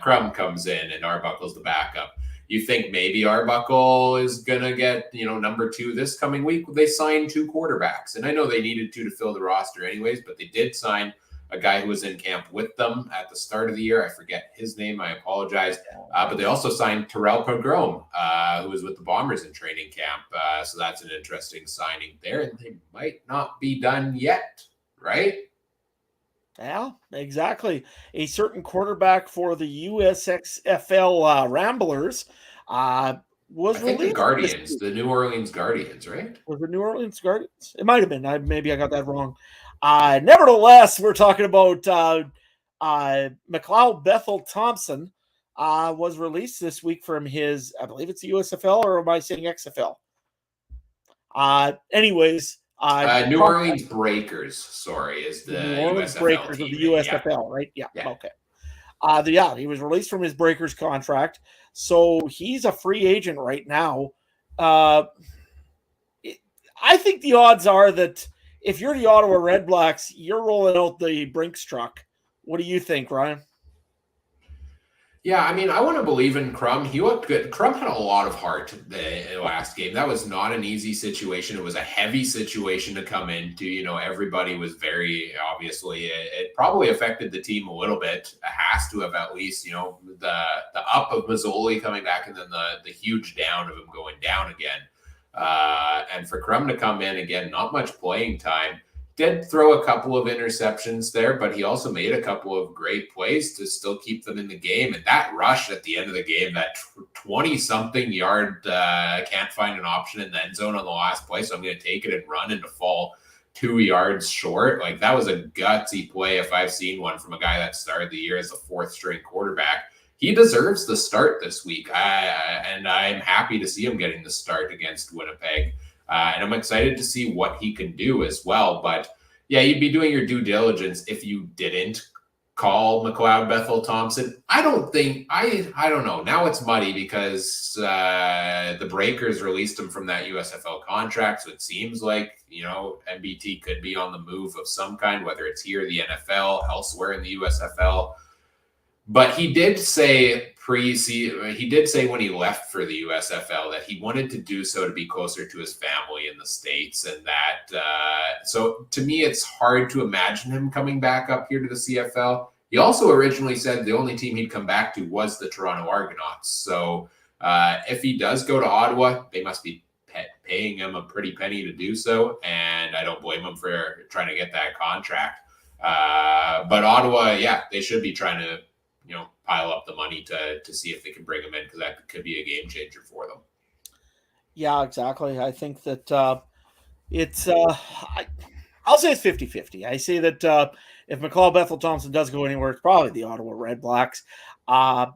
Crum comes in, and Arbuckle's the backup. You think maybe Arbuckle is going to get, number 2 this coming week? They signed 2 quarterbacks. And I know they needed 2 to fill the roster anyways, but they did sign a guy who was in camp with them at the start of the year. I forget his name. I apologize. But they also signed Terrell Pogrom, who was with the Bombers in training camp. So that's an interesting signing there. And they might not be done yet, right? Yeah, exactly. A certain quarterback for the USXFL Ramblers was I think the released. Guardians, the New Orleans Guardians, right? Was the New Orleans Guardians? It might have been. Maybe I got that wrong. Nevertheless, we're talking about McLeod Bethel Thompson was released this week from his, I believe it's the USFL, or am I saying XFL? Anyways, New Orleans Breakers, sorry, is the New Orleans USFL Breakers team. of the USFL, right? Yeah. Okay. He was released from his Breakers contract, so he's a free agent right now. I think the odds are that if you're the Ottawa Red Blacks, you're rolling out the Brinks truck. What do you think, Ryan? Yeah, I mean, I want to believe in Crum. He looked good. Crum had a lot of heart the last game. That was not an easy situation. It was a heavy situation to come into. Everybody was very, obviously, it probably affected the team a little bit. It has to have at least, the up of Mazzoli coming back and then the huge down of him going down again. And for Crum to come in again, not much playing time. Did throw a couple of interceptions there, but he also made a couple of great plays to still keep them in the game. And that rush at the end of the game, that 20-something yard, can't find an option in the end zone on the last play, so I'm going to take it and run into fall. 2 yards short. Like, that was a gutsy play if I've seen one from a guy that started the year as a fourth string quarterback. He deserves the start this week. And I'm happy to see him getting the start against Winnipeg. And I'm excited to see what he can do as well. But yeah, you'd be doing your due diligence if you didn't call McLeod Bethel Thompson. I don't know. Now it's muddy because the Breakers released him from that USFL contract. So it seems like, MBT could be on the move of some kind, whether it's here, the NFL, elsewhere in the USFL. But he did say when he left for the USFL that he wanted to do so to be closer to his family in the States. And that, so to me, it's hard to imagine him coming back up here to the CFL. He also originally said the only team he'd come back to was the Toronto Argonauts. So if he does go to Ottawa, they must be paying him a pretty penny to do so. And I don't blame him for trying to get that contract. But Ottawa, yeah, they should be trying to, pile up the money to see if they can bring him in, because that could be a game changer for them. Yeah, exactly. I think that it's I'll say it's 50-50. I say that if McLeod Bethel Thompson does go anywhere, it's probably the Ottawa Red Blacks. And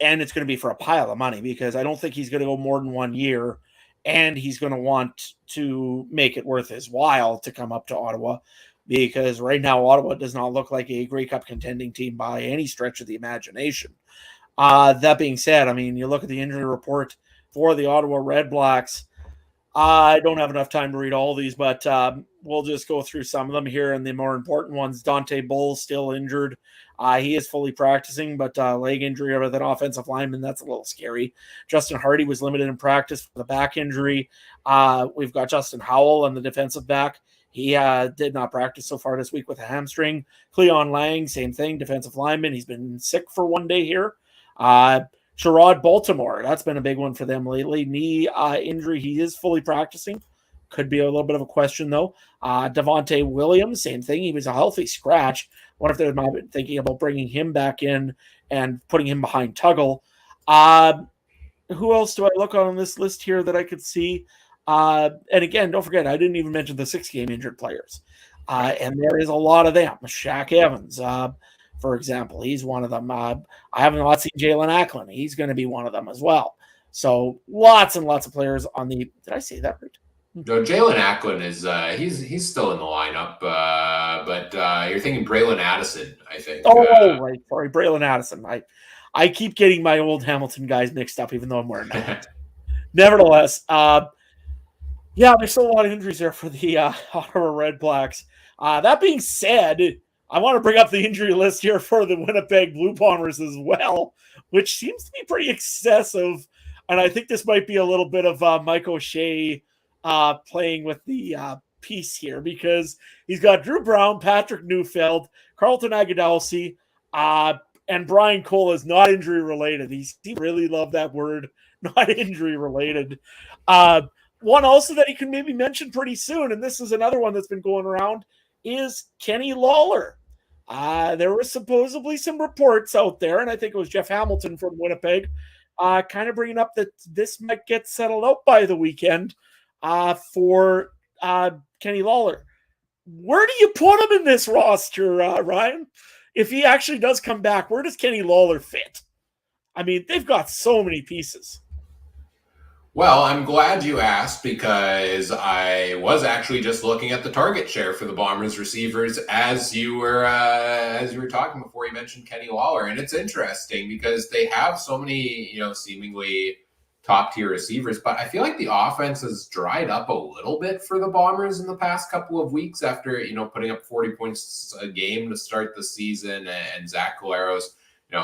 it's going to be for a pile of money, because I don't think he's going to go more than 1 year, and he's going to want to make it worth his while to come up to Ottawa, because right now Ottawa does not look like a Grey Cup contending team by any stretch of the imagination. That being said, I mean, you look at the injury report for the Ottawa Red Blacks. I don't have enough time to read all these, but we'll just go through some of them here. And the more important ones: Dante Bull still injured. He is fully practicing, but leg injury over that offensive lineman, that's a little scary. Justin Hardy was limited in practice for the back injury. We've got Justin Howell on the defensive back. He did not practice so far this week with a hamstring. Cleon Lang, same thing, defensive lineman. He's been sick for 1 day here. Sherrod Baltimore, that's been a big one for them lately. Knee injury, he is fully practicing. Could be a little bit of a question, though. Devontae Williams, same thing. He was a healthy scratch. What if they're thinking about bringing him back in and putting him behind Tuggle? Who else do I look on this list here that I could see? And again, don't forget, I didn't even mention the 6-game injured players. And there is a lot of them. Shaq Evans, for example, he's one of them. I haven't seen Jalen Acklin. He's going to be one of them as well. So lots and lots of players on the. Did I say that right? No, Jalen Acklin is he's still in the lineup, but you're thinking Braylon Addison, I think. Oh, right. Sorry, Braylon Addison. I keep getting my old Hamilton guys mixed up, even though I'm wearing that. Nevertheless, yeah, there's still a lot of injuries there for the Ottawa Red Blacks. That being said, I want to bring up the injury list here for the Winnipeg Blue Bombers as well, which seems to be pretty excessive. And I think this might be a little bit of Mike O'Shea playing with the piece here, because he's got Drew Brown, Patrick Neufeld, Carlton Aguadalsi, and Brian Cole is not injury related. He really loved that word, not injury related. One also that he can maybe mention pretty soon, and this is another one that's been going around, is Kenny Lawler. There were supposedly some reports out there, and I think it was Jeff Hamilton from Winnipeg, kind of bringing up that this might get settled out by the weekend for Kenny Lawler. Where do you put him in this roster, Ryan? If he actually does come back, where does Kenny Lawler fit? I mean, they've got so many pieces. Well, I'm glad you asked, because I was actually just looking at the target share for the Bombers receivers as you were talking before you mentioned Kenny Lawler, and it's interesting because they have so many seemingly top tier receivers, but I feel like the offense has dried up a little bit for the Bombers in the past couple of weeks after putting up 40 points a game to start the season, and Zach Collaros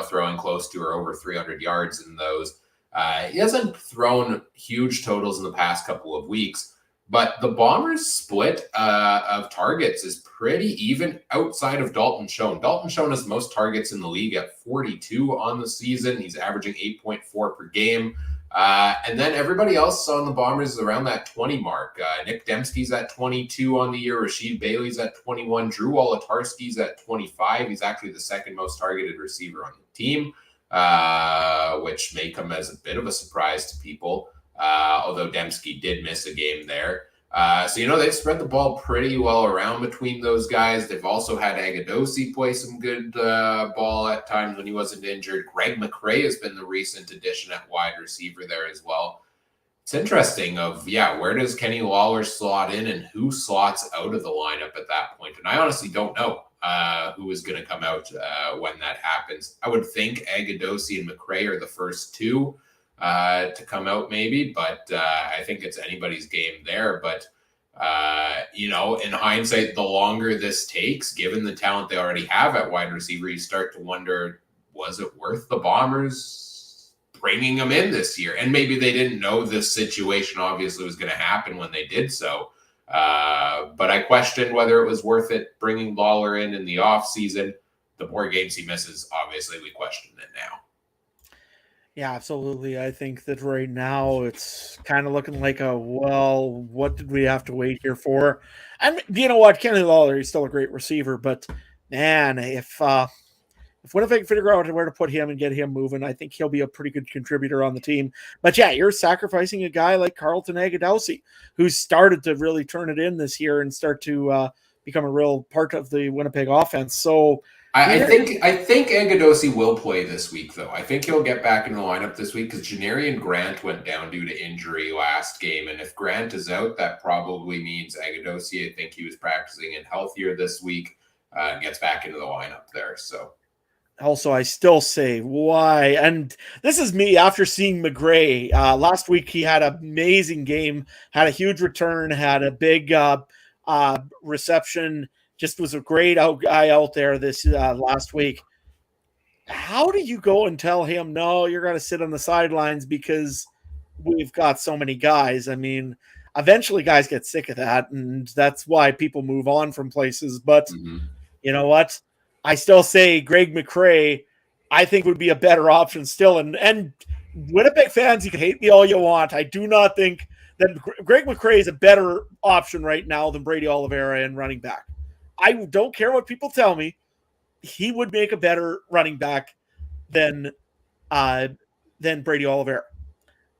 throwing close to or over 300 yards in those. He hasn't thrown huge totals in the past couple of weeks, but the Bombers' split of targets is pretty even outside of Dalton Schoen. Dalton Schoen has the most targets in the league at 42 on the season. He's averaging 8.4 per game. And then everybody else on the Bombers is around that 20 mark. Nick Dembski's at 22 on the year. Rasheed Bailey's at 21. Drew Wolodarski's at 25. He's actually the second most targeted receiver on the team. Which may come as a bit of a surprise to people, although Dembski did miss a game there. So, they've spread the ball pretty well around between those guys. They've also had Agadosi play some good ball at times when he wasn't injured. Greg McRae has been the recent addition at wide receiver there as well. It's interesting where does Kenny Lawler slot in and who slots out of the lineup at that point? And I honestly don't know who is going to come out when that happens. I would think Agadosi and McRae are the first two to come out maybe, but I think it's anybody's game there. But, in hindsight, the longer this takes, given the talent they already have at wide receiver, you start to wonder, was it worth the Bombers bringing him in this year? And maybe they didn't know this situation obviously was going to happen when they did so. But I questioned whether it was worth it bringing Lawler in the offseason. The more games he misses, obviously we question it now. Yeah, absolutely. I think that right now it's kind of looking like what did we have to wait here for? And you know what, Kenny Lawler, he's still a great receiver, but man, if Winnipeg figure out where to put him and get him moving, I think he'll be a pretty good contributor on the team. But yeah, you're sacrificing a guy like Carlton Agudosi, who's started to really turn it in this year and start to become a real part of the Winnipeg offense. So I think Agadosi will play this week, though. I think he'll get back in the lineup this week because Janarian Grant went down due to injury last game. And if Grant is out, that probably means Agadosi, I think he was practicing and healthier this week, gets back into the lineup there. So also, I still say why, and this is me after seeing McGray last week. He had an amazing game, had a huge return, had a big reception. Just was a great guy out there this last week. How do you go and tell him no? You're going to sit on the sidelines because we've got so many guys. I mean, eventually, guys get sick of that, and that's why people move on from places. But you know what? I still say Greg McRae, I think, would be a better option still. And Winnipeg fans, you can hate me all you want. I do not think that Greg McRae is a better option right now than Brady Oliveira in running back. I don't care what people tell me. He would make a better running back than Brady Oliveira.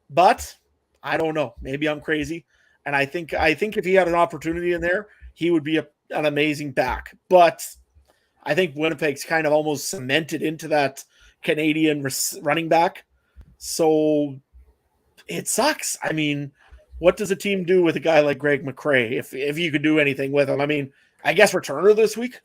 But I don't know. Maybe I'm crazy. And I think if he had an opportunity in there, he would be an amazing back. But I think Winnipeg's kind of almost cemented into that Canadian running back. So it sucks. I mean, what does a team do with a guy like Greg McRae if you could do anything with him? I mean, I guess returner this week.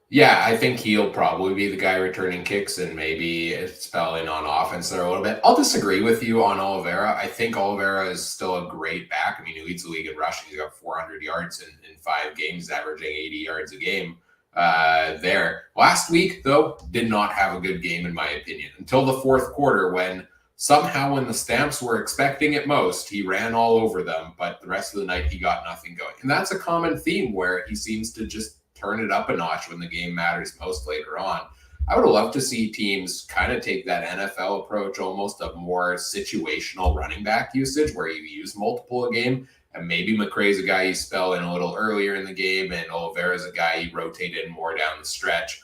Yeah, I think he'll probably be the guy returning kicks and maybe spelling on offense there a little bit. I'll disagree with you on Oliveira. I think Oliveira is still a great back. I mean, he leads the league in rushing. He's got 400 yards in 5 games, averaging 80 yards a game there. Last week, though, did not have a good game, in my opinion, until the fourth quarter when somehow when the Stamps were expecting it most, he ran all over them, but the rest of the night he got nothing going. And that's a common theme where he seems to just turn it up a notch when the game matters most later on. I would love to see teams kind of take that NFL approach, almost a more situational running back usage where you use multiple a game. And maybe McRae's a guy you spell in a little earlier in the game, and Oliveira's a guy you rotate in more down the stretch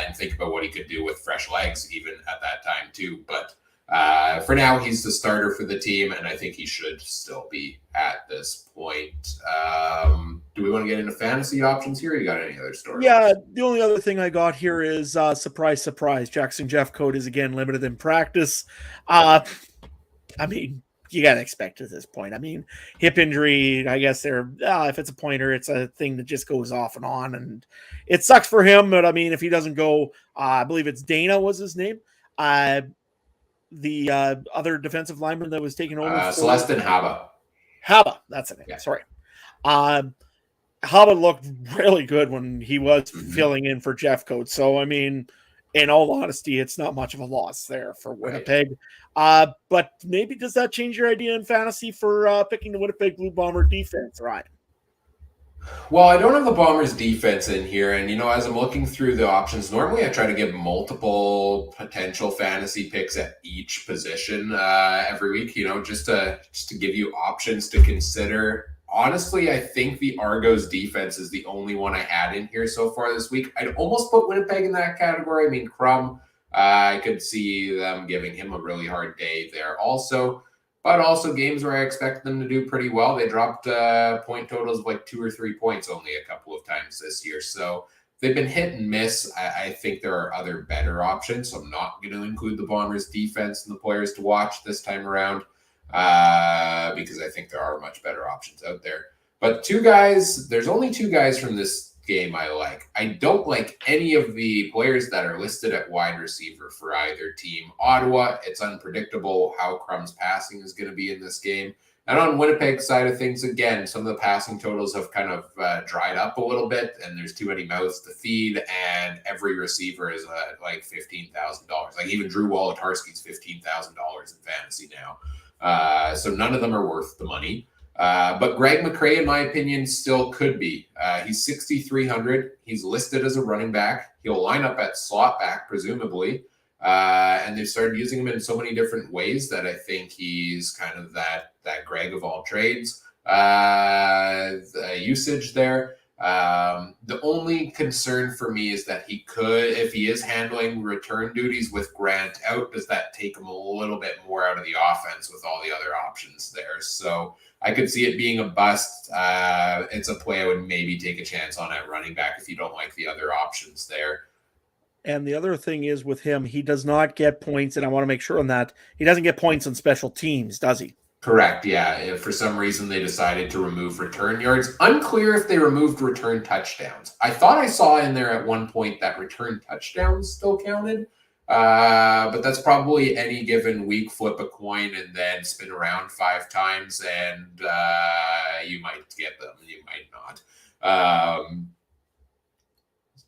and think about what he could do with fresh legs even at that time too. But for now, he's the starter for the team, and I think he should still be at this point. Do we want to get into fantasy options here? Or you got any other stories? Yeah, the only other thing I got here is surprise, surprise. Jackson Jeffcoat is again limited in practice. I mean, you got to expect at this point. I mean, hip injury, I guess if it's a pointer, it's a thing that just goes off and on. And it sucks for him. But I mean, if he doesn't go, I believe it's Dana was his name. The other defensive lineman that was taking over. Celestin Haba. Haba, that's the name. Yeah. Sorry. Haba looked really good when he was filling in for Jeffcoat. So, I mean, in all honesty, it's not much of a loss there for Winnipeg. Right. But maybe does that change your idea in fantasy for picking the Winnipeg Blue Bomber defense, Ryan? Well, I don't have the Bombers defense in here. And, as I'm looking through the options, normally I try to give multiple potential fantasy picks at each position every week, just to give you options to consider. Honestly, I think the Argos defense is the only one I had in here so far this week. I'd almost put Winnipeg in that category. I mean, Crum, I could see them giving him a really hard day there also. but also games where I expect them to do pretty well. They dropped point totals of like 2 or 3 points only a couple of times this year. So they've been hit and miss. I think there are other better options. So I'm not going to include the Bombers defense and the players to watch this time around because I think there are much better options out there. But there's only 2 guys from this game I like. I don't like any of the players that are listed at wide receiver for either team. Ottawa, it's unpredictable how Crum's passing is going to be in this game. And on Winnipeg's side of things, again, some of the passing totals have kind of dried up a little bit, and there's too many mouths to feed, and every receiver is like $15,000. Like even Drew Wolotarski's $15,000 in fantasy now. So none of them are worth the money. But Greg McCrae, in my opinion, still could be. He's 6,300. He's listed as a running back. He'll line up at slot back, presumably. And they've started using him in so many different ways that I think he's kind of that Greg of all trades usage there. The only concern for me is that he could, if he is handling return duties with Grant out, does that take him a little bit more out of the offense with all the other options there? So I could see it being a bust. It's a play I would maybe take a chance on at running back if you don't like the other options there. And the other thing is with him, he does not get points, and I want to make sure on that. He doesn't get points on special teams, does he? Correct, yeah. If for some reason they decided to remove return yards. Unclear if they removed return touchdowns. I thought I saw in there at one point that return touchdowns still counted. But that's probably any given week, flip a coin and then spin around 5 times, and you might get them, you might not.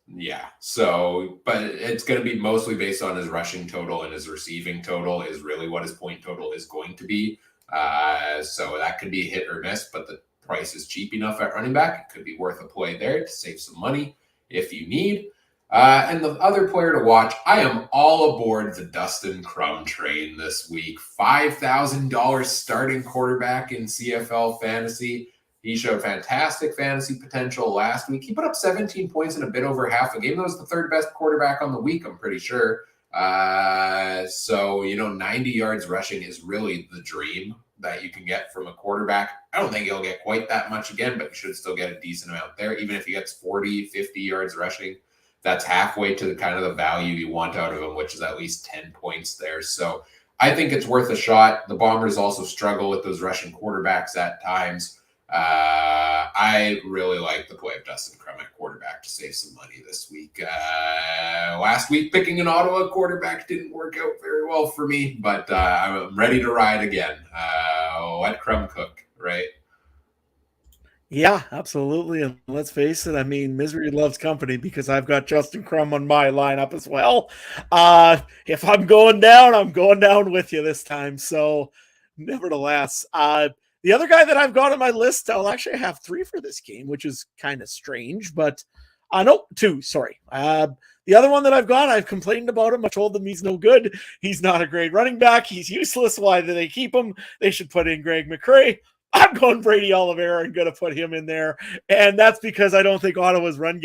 Yeah, so, but it's going to be mostly based on his rushing total, and his receiving total is really what his point total is going to be. So that could be hit or miss, but the price is cheap enough at running back. It could be worth a play there to save some money if you need. And the other player to watch, I am all aboard the Dustin Crum train this week. $5,000 starting quarterback in CFL fantasy. He showed fantastic fantasy potential last week. He put up 17 points in a bit over half a game. That was the 3rd best quarterback on the week, I'm pretty sure. So, 90 yards rushing is really the dream that you can get from a quarterback. I don't think he'll get quite that much again, but you should still get a decent amount there. Even if he gets 40, 50 yards rushing, that's halfway to the kind of the value you want out of him, which is at least 10 points there. So I think it's worth a shot. The Bombers also struggle with those rushing quarterbacks at times. I really like the play of Dustin Crum at quarterback to save some money this week. Last week, picking an Ottawa quarterback didn't work out very well for me, but I'm ready to ride again. Let Crum cook, right? Yeah, absolutely. And let's face it, I mean, misery loves company because I've got Justin Crum on my lineup as well. If I'm going down with you this time. So, nevertheless, the other guy that I've got on my list, I'll actually have 3 for this game, which is kind of strange, but no, 2, sorry. The other one that I've complained about him. I told them he's no good. He's not a great running back. He's useless. Why do they keep him? They should put in Greg McCrae. I'm going Brady Oliveira and going to put him in there. And that's because I don't think Ottawa's run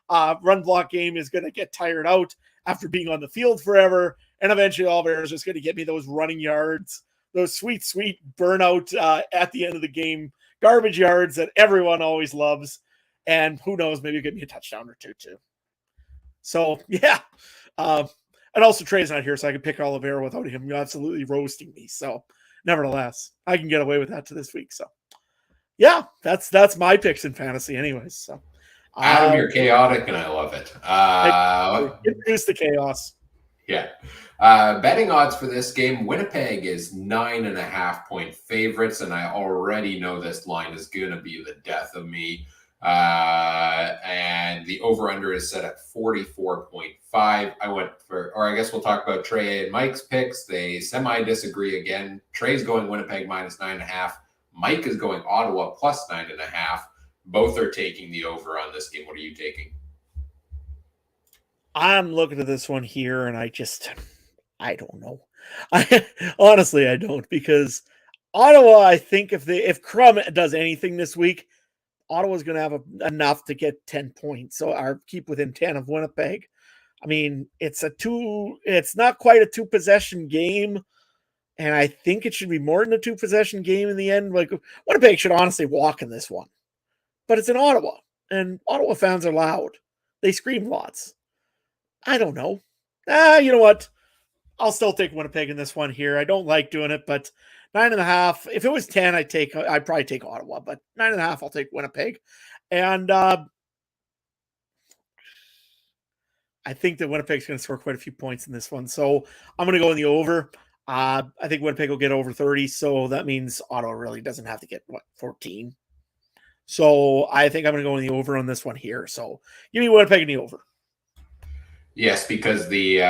block game is going to get tired out after being on the field forever. And eventually Oliveira is just going to get me those running yards, those sweet, sweet burnout at the end of the game, garbage yards that everyone always loves. And who knows, maybe give me a touchdown or 2 too. So, yeah. And also Trey's not here, so I can pick Oliveira without him absolutely roasting me. So, nevertheless, I can get away with that to this week. So, yeah, that's my picks in fantasy anyways. So, Adam, you're chaotic, and I love it. Introduce the chaos. Yeah. Betting odds for this game, Winnipeg is 9.5 point favorites, and I already know this line is going to be the death of me. And the over-under is set at 44.5. I went for, or I guess we'll talk about Trey and Mike's picks. They semi-disagree again. Trey's going Winnipeg minus 9.5. Mike is going Ottawa plus 9.5. Both are taking the over on this game. What are you taking? I'm looking at this one here, and I don't know. Honestly, I don't, because Ottawa, I think if Crum does anything this week, Ottawa's going to have enough to get 10 points, or keep within 10 of Winnipeg. I mean, it's not quite a 2-possession game, And I think it should be more than a 2-possession game in the end. Like, Winnipeg should honestly walk in this one. But it's in Ottawa, and Ottawa fans are loud. They scream lots. I don't know. You know what? I'll still take Winnipeg in this one here. I don't like doing it, but 9.5. If it was 10, I'd probably take Ottawa, but 9.5, I'll take Winnipeg. And I think that Winnipeg's going to score quite a few points in this one. So I'm going to go in the over. I think Winnipeg will get over 30. So that means Ottawa really doesn't have to get 14. So I think I'm going to go in the over on this one here. So give me Winnipeg in the over. Yes, because the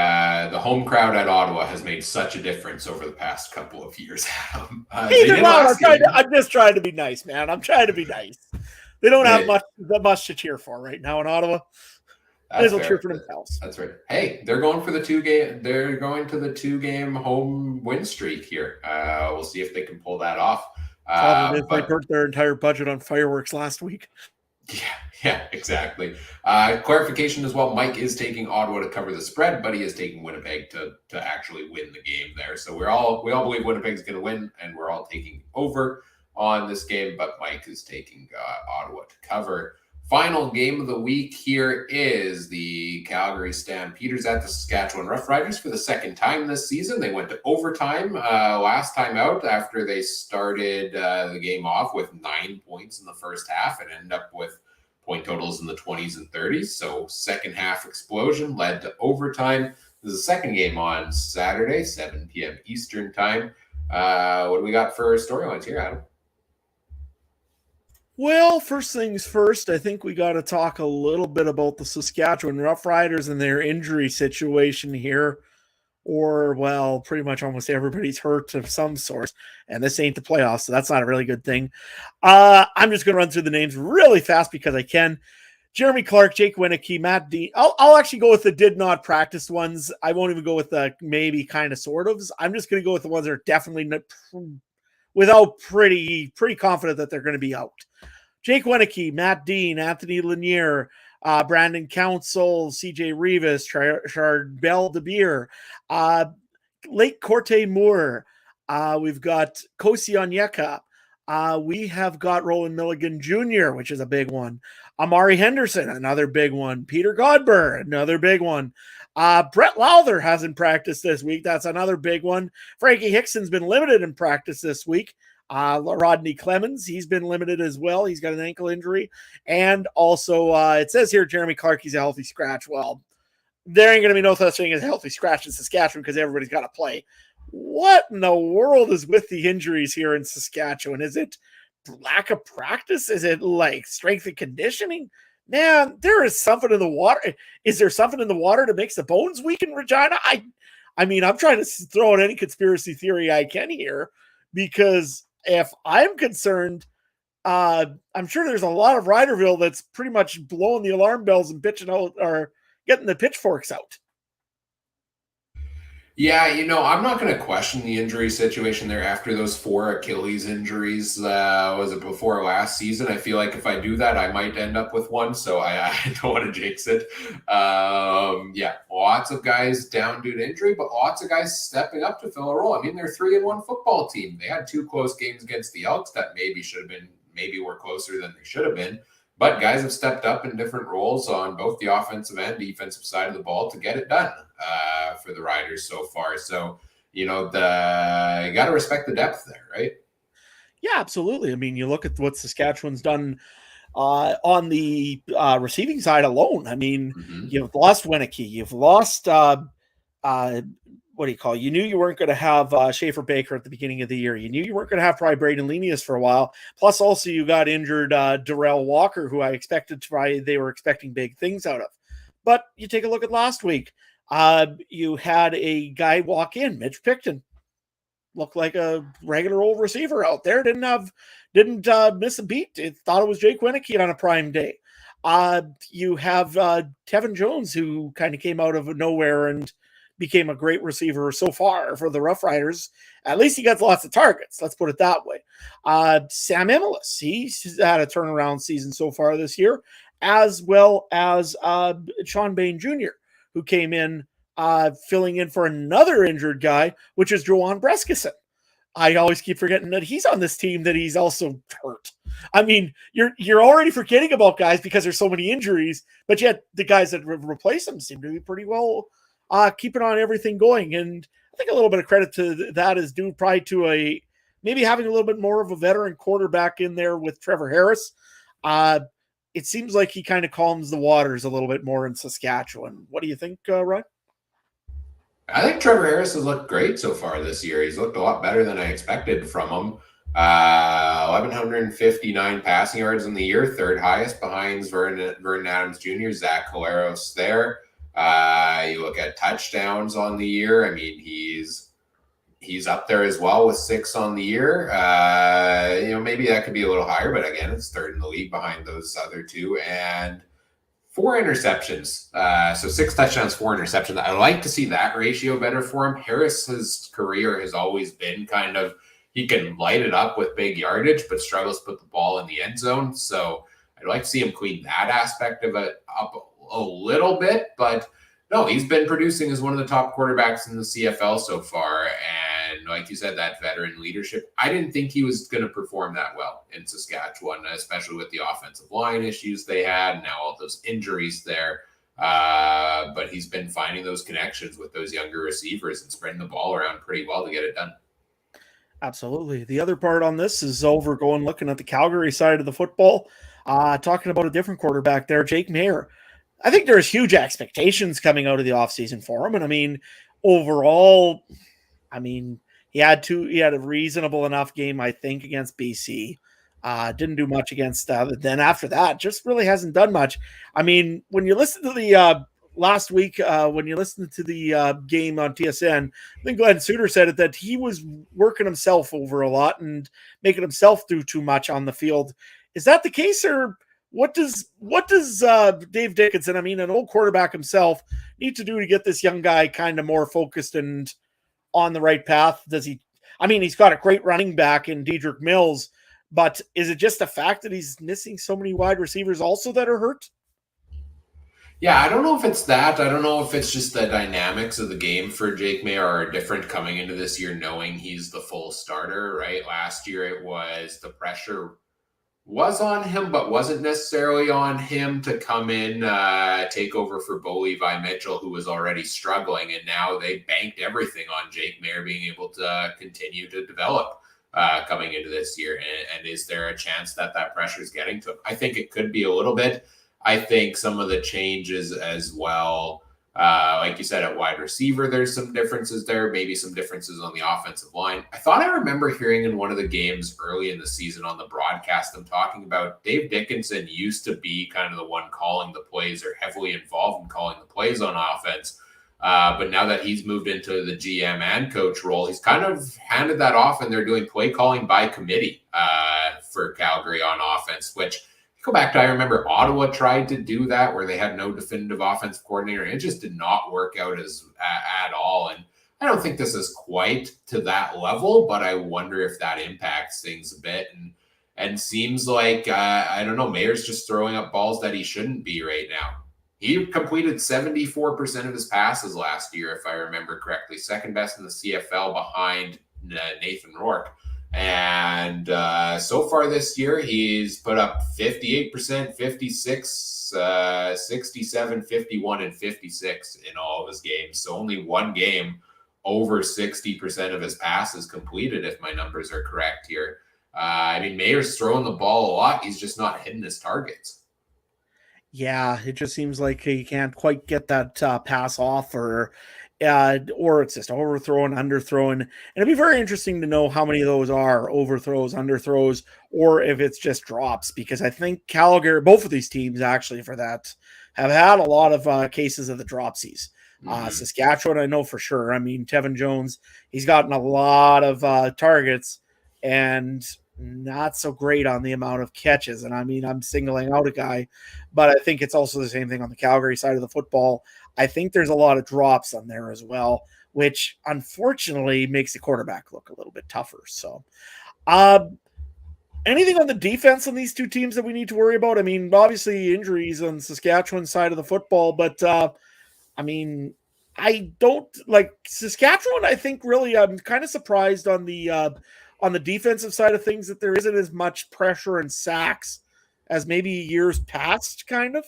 home crowd at Ottawa has made such a difference over the past couple of years. I'm just trying to be nice, man. I'm trying to be nice. They don't have much to cheer for right now in Ottawa. They will cheer for themselves. That's right. Hey, they're going for the 2-game. They're going to the 2-game home win streak here. We'll see if they can pull that off. They burnt their entire budget on fireworks last week. Yeah, exactly. Clarification as well. Mike is taking Ottawa to cover the spread, but he is taking Winnipeg to actually win the game there. So we all believe Winnipeg's going to win, and we're all taking over on this game. But Mike is taking Ottawa to cover. Final game of the week here is the Calgary Stampeders at the Saskatchewan Roughriders for the second time this season. They went to overtime last time out after they started the game off with 9 points in the first half and ended up with point totals in the 20s and 30s. So second half explosion led to overtime. This is the second game on Saturday, 7 p.m. Eastern time. What do we got for storylines here, Adam? Well, first things first, I think we got to talk a little bit about the Saskatchewan Roughriders and their injury situation here. Or, well, pretty much almost everybody's hurt of some sort. And this ain't the playoffs, so that's not a really good thing. I'm just going to run through the names really fast because I can. Jeremy Clark, Jake Wieneke, Matt Dean. I'll actually go with the did not practice ones. I won't even go with the maybe kind of sort ofs. I'm just going to go with the ones that are definitely without pretty confident that they're going to be out. Jake Wieneke, Matt Dean, Anthony Lanier, Brandon Council, CJ Rivas, Charbel DeBeer, Lake Corte Moore. We've got Kosi Onyeka. We have got Roland Milligan Jr., which is a big one. Amari Henderson, another big one. Peter Godber, another big one. Brett Lowther hasn't practiced this week. That's another big one. Frankie Hickson's been limited in practice this week. Rodney Clemens, he's been limited as well. He's got an ankle injury. And also, it says here, Jeremy Clark, he's a healthy scratch. Well, there ain't going to be no such thing as a healthy scratch in Saskatchewan because everybody's got to play. What in the world is with the injuries here in Saskatchewan? Is it lack of practice? Is it like strength and conditioning? Man, there is something in the water. Is there something in the water that makes the bones weak in Regina? I mean, I'm trying to throw out any conspiracy theory I can here because if I'm concerned, I'm sure there's a lot of Riderville that's pretty much blowing the alarm bells and bitching out or getting the pitchforks out. Yeah, I'm not going to question the injury situation there after those 4 Achilles injuries. Was it before last season? I feel like if I do that, I might end up with one. So I don't want to jinx it. Yeah, lots of guys down due to injury, but lots of guys stepping up to fill a role. I mean, they're 3-1 football team. They had 2 close games against the Elks that maybe were closer than they should have been. But guys have stepped up in different roles on both the offensive and defensive side of the ball to get it done for the Riders so far. So, you got to respect the depth there, right? Yeah, absolutely. I mean, you look at what Saskatchewan's done on the receiving side alone. I mean, you've lost Wieneke. You've lost what do you call it? You knew you weren't going to have Schaefer Baker at the beginning of the year. You knew you weren't going to have probably Braden Lenius for a while. Plus, also you got injured Darrell Walker, who they were expecting big things out of. But you take a look at last week. You had a guy walk in, Mitch Picton, looked like a regular old receiver out there. Didn't miss a beat. Thought it was Jake Wieneke on a prime day. You have Tevin Jones, who kind of came out of nowhere and became a great receiver so far for the Roughriders. At least he got lots of targets. Let's put it that way. Sam Emilus, he's had a turnaround season so far this year, as well as Sean Bain Jr., who came in filling in for another injured guy, which is Johan Breskison. I always keep forgetting that he's on this team, that he's also hurt. I mean, you're already forgetting about guys because there's so many injuries, but yet the guys that replace them seem to be pretty well keeping on everything going. And I think a little bit of credit to that is due probably to maybe having a little bit more of a veteran quarterback in there with Trevor Harris. It seems like he kind of calms the waters a little bit more in Saskatchewan. What do you think, Ryan? I think Trevor Harris has looked great so far this year. He's looked a lot better than I expected from him. 1,159 passing yards in the year, third highest behind Vernon Adams Jr., Zach Collaros there. You look at touchdowns on the year. I mean, he's up there as well with 6 on the year. Maybe that could be a little higher, but again, it's third in the league behind those other two. And 4 interceptions. So 6 touchdowns, 4 interceptions. I like to see that ratio better for him. Harris's career has always been kind of, he can light it up with big yardage, but struggles to put the ball in the end zone. So I'd like to see him clean that aspect of it up a little bit. But no, he's been producing as one of the top quarterbacks in the CFL so far. And like you said, that veteran leadership, I didn't think he was going to perform that well in Saskatchewan, especially with the offensive line issues they had, now all those injuries there. But he's been finding those connections with those younger receivers and spreading the ball around pretty well to get it done. Absolutely. The other part on this is over looking at the Calgary side of the football, talking about a different quarterback there, Jake Maier. I think there's huge expectations coming out of the offseason for him. And I mean, overall, he had a reasonable enough game, I think, against BC. Didn't do much against then after that, just really hasn't done much. I mean, when you listen to the last week, when you listened to the game on TSN, I think Glenn Suter said it, that he was working himself over a lot and making himself do too much on the field. Is that the case, or what does Dave Dickinson, an old quarterback himself, need to do to get this young guy kind of more focused and on the right path? Does he? He's got a great running back in Dedrick Mills, but is it just the fact that he's missing so many wide receivers also that are hurt? Yeah, I don't know if it's that. I don't know if it's just the dynamics of the game for Jake Maier are different coming into this year, knowing he's the full starter, right? Last year it was the pressure was on him, but wasn't necessarily on him to come in, take over for Bo Levi Mitchell, who was already struggling. And now they banked everything on Jake Maier being able to continue to develop coming into this year. And is there a chance that pressure is getting to him? I think it could be a little bit. I think some of the changes as well, like you said, at wide receiver, there's some differences there, maybe some differences on the offensive line. I thought I remember hearing in one of the games early in the season on the broadcast, them talking about Dave Dickinson used to be kind of the one calling the plays, or heavily involved in calling the plays on offense. But now that he's moved into the GM and coach role, he's kind of handed that off, and they're doing play calling by committee for Calgary on offense, which go back to, I remember Ottawa tried to do that where they had no definitive offensive coordinator, and it just did not work out at all. And I don't think this is quite to that level, but I wonder if that impacts things a bit. And seems like, I don't know, Maier's just throwing up balls that he shouldn't be right now. He completed 74% of his passes last year, if I remember correctly, second best in the CFL behind Nathan Rourke. And so far this year, he's put up 58%, 56, 67, 51, and 56 in all of his games. So only one game over 60% of his passes completed, if my numbers are correct here. Maier's throwing the ball a lot. He's just not hitting his targets. Yeah, it just seems like he can't quite get that pass off, or it's just overthrowing, underthrowing. And it'd be very interesting to know how many of those are overthrows, underthrows, or if it's just drops, because I think Calgary, both of these teams actually for that, have had a lot of cases of the dropsies. Saskatchewan, I know for sure. Tevin Jones, he's gotten a lot of targets and not so great on the amount of catches. And I'm singling out a guy, but I think it's also the same thing on the Calgary side of the football. I think there's a lot of drops on there as well, which unfortunately makes the quarterback look a little bit tougher. So, anything on the defense on these two teams that we need to worry about? Obviously injuries on Saskatchewan side of the football, but I don't like Saskatchewan. I think really I'm kind of surprised on the defensive side of things that there isn't as much pressure and sacks as maybe years past, kind of.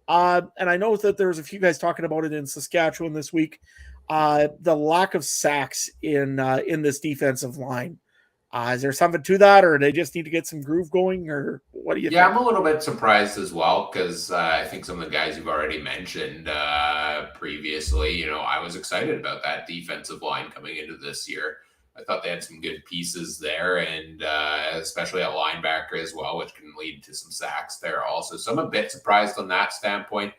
And I know that there's a few guys talking about it in Saskatchewan this week. The lack of sacks in this defensive line. Is there something to that, or they just need to get some groove going, or what do you Yeah, think? I'm a little bit surprised as well because I think some of the guys you've already mentioned previously, I was excited about that defensive line coming into this year. I thought they had some good pieces there, and especially at linebacker as well, which can lead to some sacks there also. So I'm a bit surprised on that standpoint.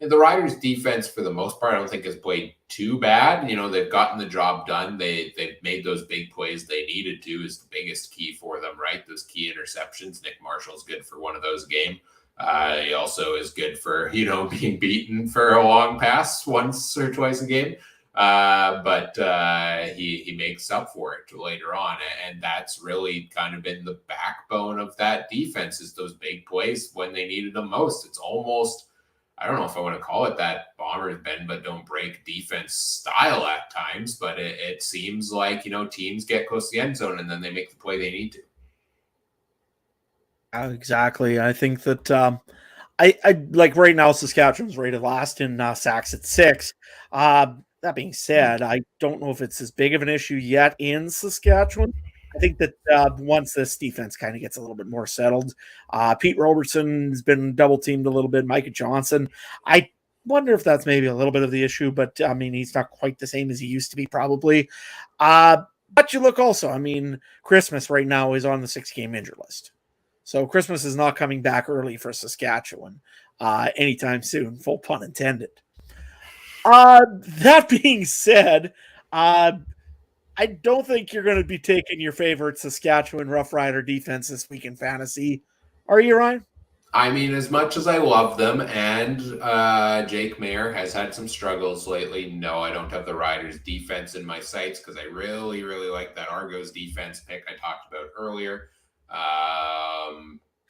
And the Riders' defense, for the most part, I don't think has played too bad. They've gotten the job done. They've made those big plays they needed to. Is the biggest key for them, right? Those key interceptions. Nick Marshall's good for one of those a game. He also is good for being beaten for a long pass once or twice a game. But he makes up for it later on, and that's really kind of been the backbone of that defense. Is those big plays when they needed them most. It's almost, I don't know if I want to call it that Bombers bend but don't break defense style at times, but it seems like, teams get close to the end zone and then they make the play they need to. Exactly. I think that I like right now Saskatchewan's rated last in sacks at 6. That being said, I don't know if it's as big of an issue yet in Saskatchewan. I think that once this defense kind of gets a little bit more settled, Pete Robertson's been double teamed a little bit. Micah Johnson, I wonder if that's maybe a little bit of the issue, but I mean he's not quite the same as he used to be probably. But you look also, I mean Christmas right now is on the 6-game injured list. So Christmas is not coming back early for Saskatchewan anytime soon, full pun intended. That being said, I don't think you're going to be taking your favorite Saskatchewan Rough Rider defense this week in fantasy. Are you, Ryan? I mean, as much as I love them, and Jake Mayer has had some struggles lately, no, I don't have the Riders defense in my sights because I really, really like that Argos defense pick I talked about earlier.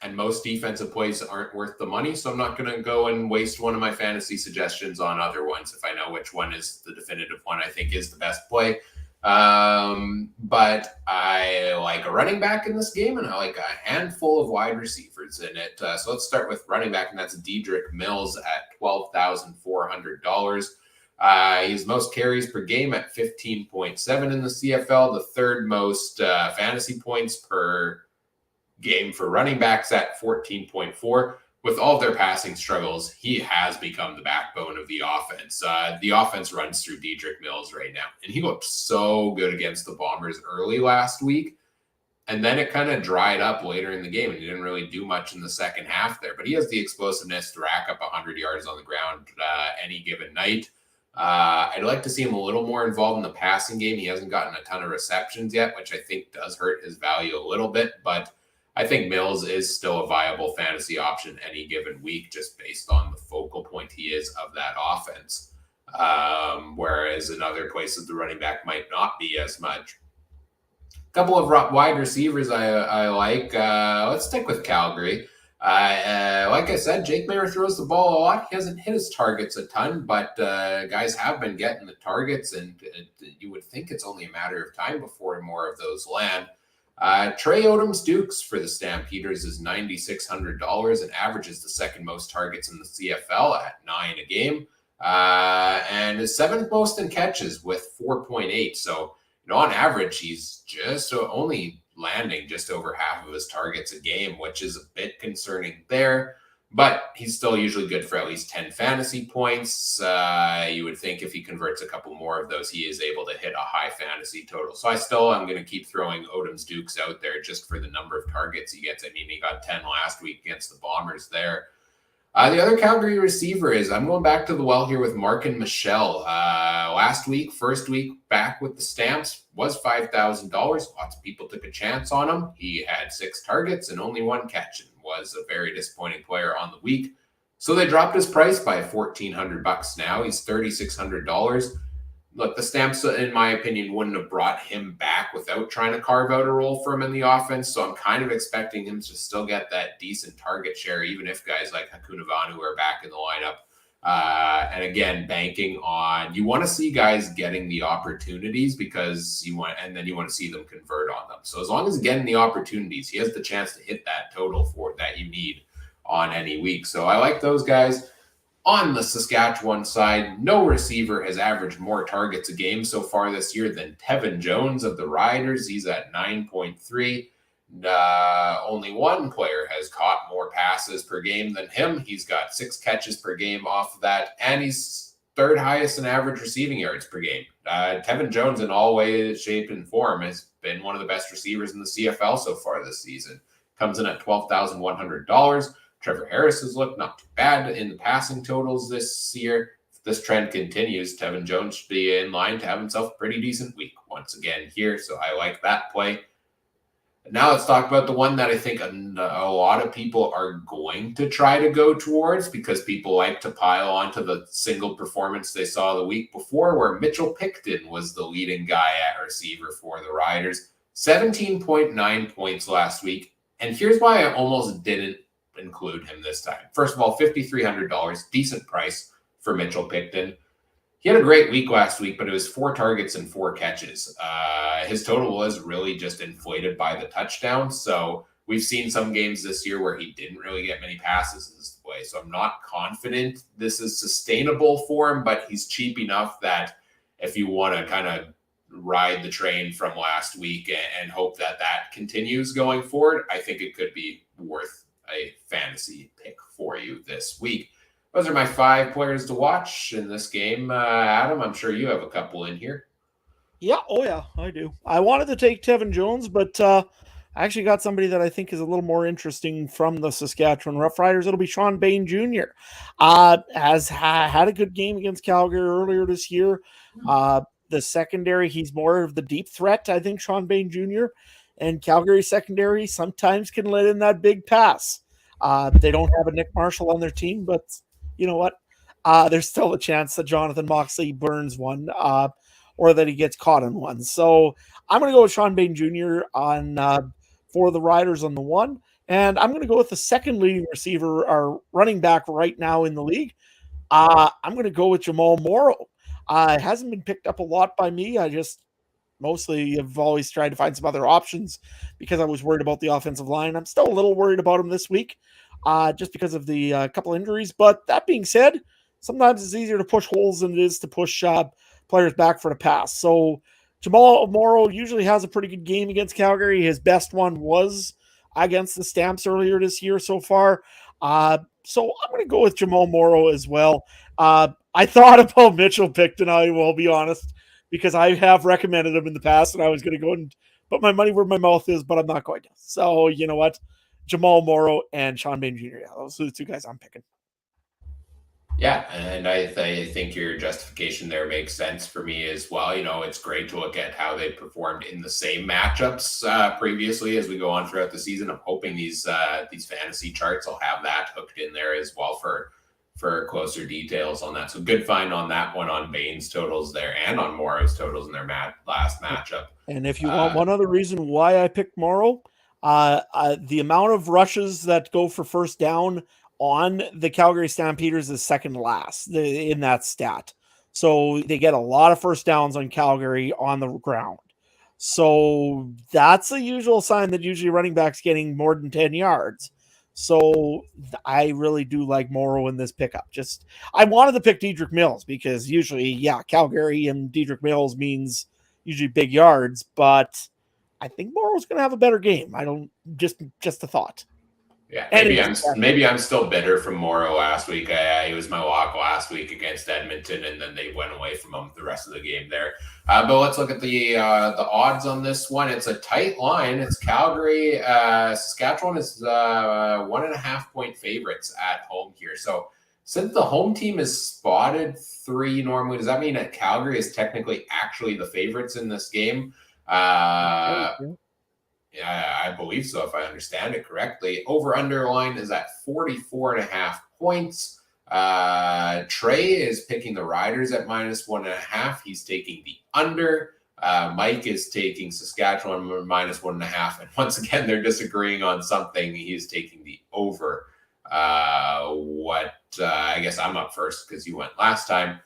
And most defensive plays aren't worth the money, so I'm not going to go and waste one of my fantasy suggestions on other ones if I know which one is the definitive one I think is the best play. But I like a running back in this game, and I like a handful of wide receivers in it. So let's start with running back, and that's Dedrick Mills at $12,400. He's most carries per game at 15.7 in the CFL, the third most fantasy points per game for running backs at 14.4. With all of their passing struggles, he has become the backbone of the offense. The offense runs through Dedrick Mills right now, and he looked so good against the Bombers early last week. And then it kind of dried up later in the game, and he didn't really do much in the second half there. But he has the explosiveness to rack up 100 yards on the ground any given night. I'd like to see him a little more involved in the passing game. He hasn't gotten a ton of receptions yet, which I think does hurt his value a little bit. But I think Mills is still a viable fantasy option any given week, just based on the focal point he is of that offense. Whereas in other places, the running back might not be as much. A couple of wide receivers I like. Let's stick with Calgary. Like I said, Jake Mayer throws the ball a lot. He hasn't hit his targets a ton, but guys have been getting the targets, and you would think it's only a matter of time before more of those land. Trey Odoms-Dukes for the Stampeders is $9,600 and averages the second most targets in the CFL at 9 a game, and is seventh most in catches with 4.8. So, on average, he's just only landing just over half of his targets a game, which is a bit concerning there. But he's still usually good for at least 10 fantasy points. You would think if he converts a couple more of those, he is able to hit a high fantasy total. So I'm going to keep throwing Odoms-Dukes out there just for the number of targets he gets. I mean, he got 10 last week against the Bombers there. The other Calgary receiver is, I'm going back to the well here with Markin Michel. Last week, first week back with the Stamps, was $5,000. Lots of people took a chance on him. He had 6 targets and only 1 catch, and was a very disappointing player on the week. So they dropped his price by $1,400 now. He's $3,600. Look, the Stamps, in my opinion, wouldn't have brought him back without trying to carve out a role for him in the offense. So I'm kind of expecting him to still get that decent target share, even if guys like Hakunavanu are back in the lineup. And again, banking on, you want to see guys getting the opportunities because and then you want to see them convert on them. So as long as getting the opportunities, he has the chance to hit that total for that you need on any week. So I like those guys. On the Saskatchewan side, no receiver has averaged more targets a game so far this year than Tevin Jones of the Riders. He's at 9.3. Only one player has caught more passes per game than him. He's got 6 catches per game off of that, and he's third highest in average receiving yards per game. Tevin Jones, in all ways, shape, and form, has been one of the best receivers in the CFL so far this season. Comes in at $12,100. Trevor Harris has looked not too bad in the passing totals this year. If this trend continues, Tevin Jones should be in line to have himself a pretty decent week once again here. So I like that play. Now let's talk about the one that I think a lot of people are going to try to go towards because people like to pile onto the single performance they saw the week before, where Mitchell Picton was the leading guy at receiver for the Riders. 17.9 points last week. And here's why I almost didn't include him this time. First of all, $5,300, decent price for Mitchell Picton. He had a great week last week, but it was 4 targets and 4 catches. His total was really just inflated by the touchdown. So we've seen some games this year where he didn't really get many passes in this way. So I'm not confident this is sustainable for him, but he's cheap enough that if you want to kind of ride the train from last week and hope that that continues going forward, I think it could be worth a fantasy pick for you this week. Those are my 5 players to watch in this game. Adam, I'm sure you have a couple in here. Yeah, oh yeah, I do. I wanted to take Tevin Jones, but I actually got somebody that I think is a little more interesting from the Saskatchewan Roughriders. It'll be Sean Bain Jr. Has had a good game against Calgary earlier this year. The secondary, he's more of the deep threat, I think, Sean Bain Jr. And Calgary secondary sometimes can let in that big pass. They don't have a Nick Marshall on their team, but you know what? There's still a chance that Jonathan Moxley burns one. Or that he gets caught in one. So I'm going to go with Sean Bain Jr. on for the Riders on the 1. And I'm going to go with the second leading receiver or running back right now in the league. I'm going to go with Jamal Morrow. It hasn't been picked up a lot by me. I just mostly have always tried to find some other options because I was worried about the offensive line. I'm still a little worried about him this week just because of the couple injuries. But that being said, sometimes it's easier to push holes than it is to push players back for the pass. So Jamal Morrow usually has a pretty good game against Calgary. His best one was against the Stamps earlier this year so far. So I'm going to go with Jamal Morrow as well. I thought about Mitchell Picton, I will be honest, because I have recommended him in the past, and I was going to go and put my money where my mouth is, but I'm not going to. So you know what? Jamal Morrow and Sean Bain Jr. Yeah, those are the 2 guys I'm picking. Yeah, and I think your justification there makes sense for me as well. You know, it's great to look at how they performed in the same matchups previously as we go on throughout the season. I'm hoping these fantasy charts will have that hooked in there as well for closer details on that. So good find on that one on Bain's totals there and on Morrow's totals in their last matchup. And if you want one other reason why I picked Morrow, the amount of rushes that go for first down on the Calgary Stampeders is second last in that stat. So they get a lot of first downs on Calgary on the ground. So that's a usual sign that usually running backs getting more than 10 yards. So I really do like Morrow in this pickup. Just I wanted to pick Dedrick Mills because usually, yeah, Calgary and Dedrick Mills means usually big yards, but I think Morrow's going to have a better game. I don't just a thought. Yeah, maybe I'm still bitter from Morrow last week. He was my lock last week against Edmonton, and then they went away from him the rest of the game there. But let's look at the odds on this one. It's a tight line. It's Calgary. Saskatchewan is 1.5 point favorites at home here. So since the home team is spotted 3 normally, does that mean that Calgary is technically actually the favorites in this game? Yeah, I believe so, if I understand it correctly. Over-under line is at 44.5 points. Trey is picking the Riders at -1.5. He's taking the under. Mike is taking Saskatchewan -1.5. And once again, they're disagreeing on something. He's taking the over. What I guess I'm up first because you went last time.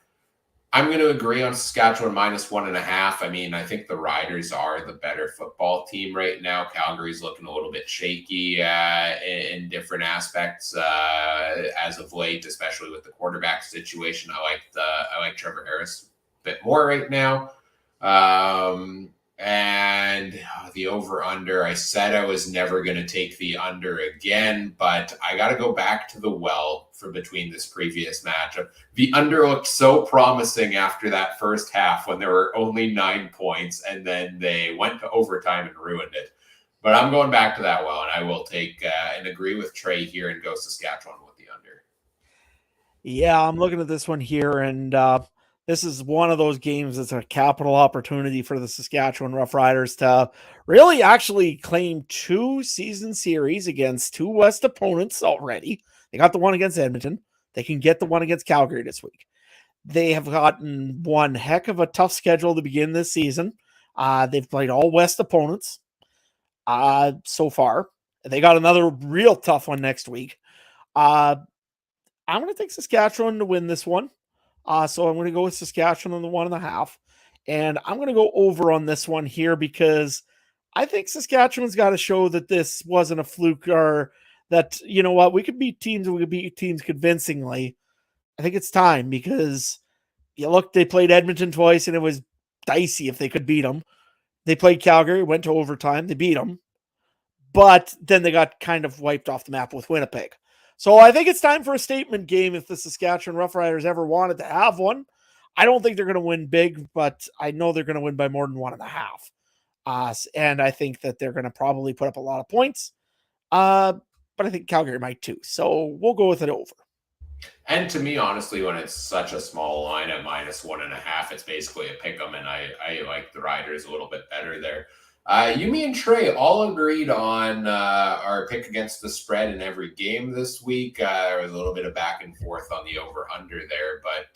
I'm going to agree on Saskatchewan -1.5. I mean, I think the Riders are the better football team right now. Calgary's looking a little bit shaky in different aspects as of late, especially with the quarterback situation. I like Trevor Harris a bit more right now. And the over under, I said I was never going to take the under again, but I got to go back to the well for between this previous matchup. The under looked so promising after that first half when there were only 9 points, and then they went to overtime and ruined it. But I'm going back to that well, and I will take and agree with Trey here and go Saskatchewan with the under. Yeah, I'm looking at this one here, and this is one of those games that's a capital opportunity for the Saskatchewan Roughriders to really actually claim 2 season series against 2 West opponents already. They got the one against Edmonton. They can get the one against Calgary this week. They have gotten one heck of a tough schedule to begin this season. They've played all West opponents so far. They got another real tough one next week. I'm going to take Saskatchewan to win this one. So I'm going to go with Saskatchewan on the 1.5. And I'm going to go over on this one here because I think Saskatchewan's got to show that this wasn't a fluke, or that, you know what, we could beat teams convincingly. I think it's time, because you look, they played Edmonton twice and it was dicey if they could beat them. They played Calgary, went to overtime, they beat them. But then they got kind of wiped off the map with Winnipeg. So I think it's time for a statement game if the Saskatchewan Roughriders ever wanted to have one. I don't think they're going to win big, but I know they're going to win by more than 1.5. And I think that they're going to probably put up a lot of points. But I think Calgary might too. So we'll go with it over. And to me, honestly, when it's such a small line at -1.5, it's basically a pick 'em, and I like the Riders a little bit better there. You, me, and Trey all agreed on our pick against the spread in every game this week. There was a little bit of back and forth on the over-under there, but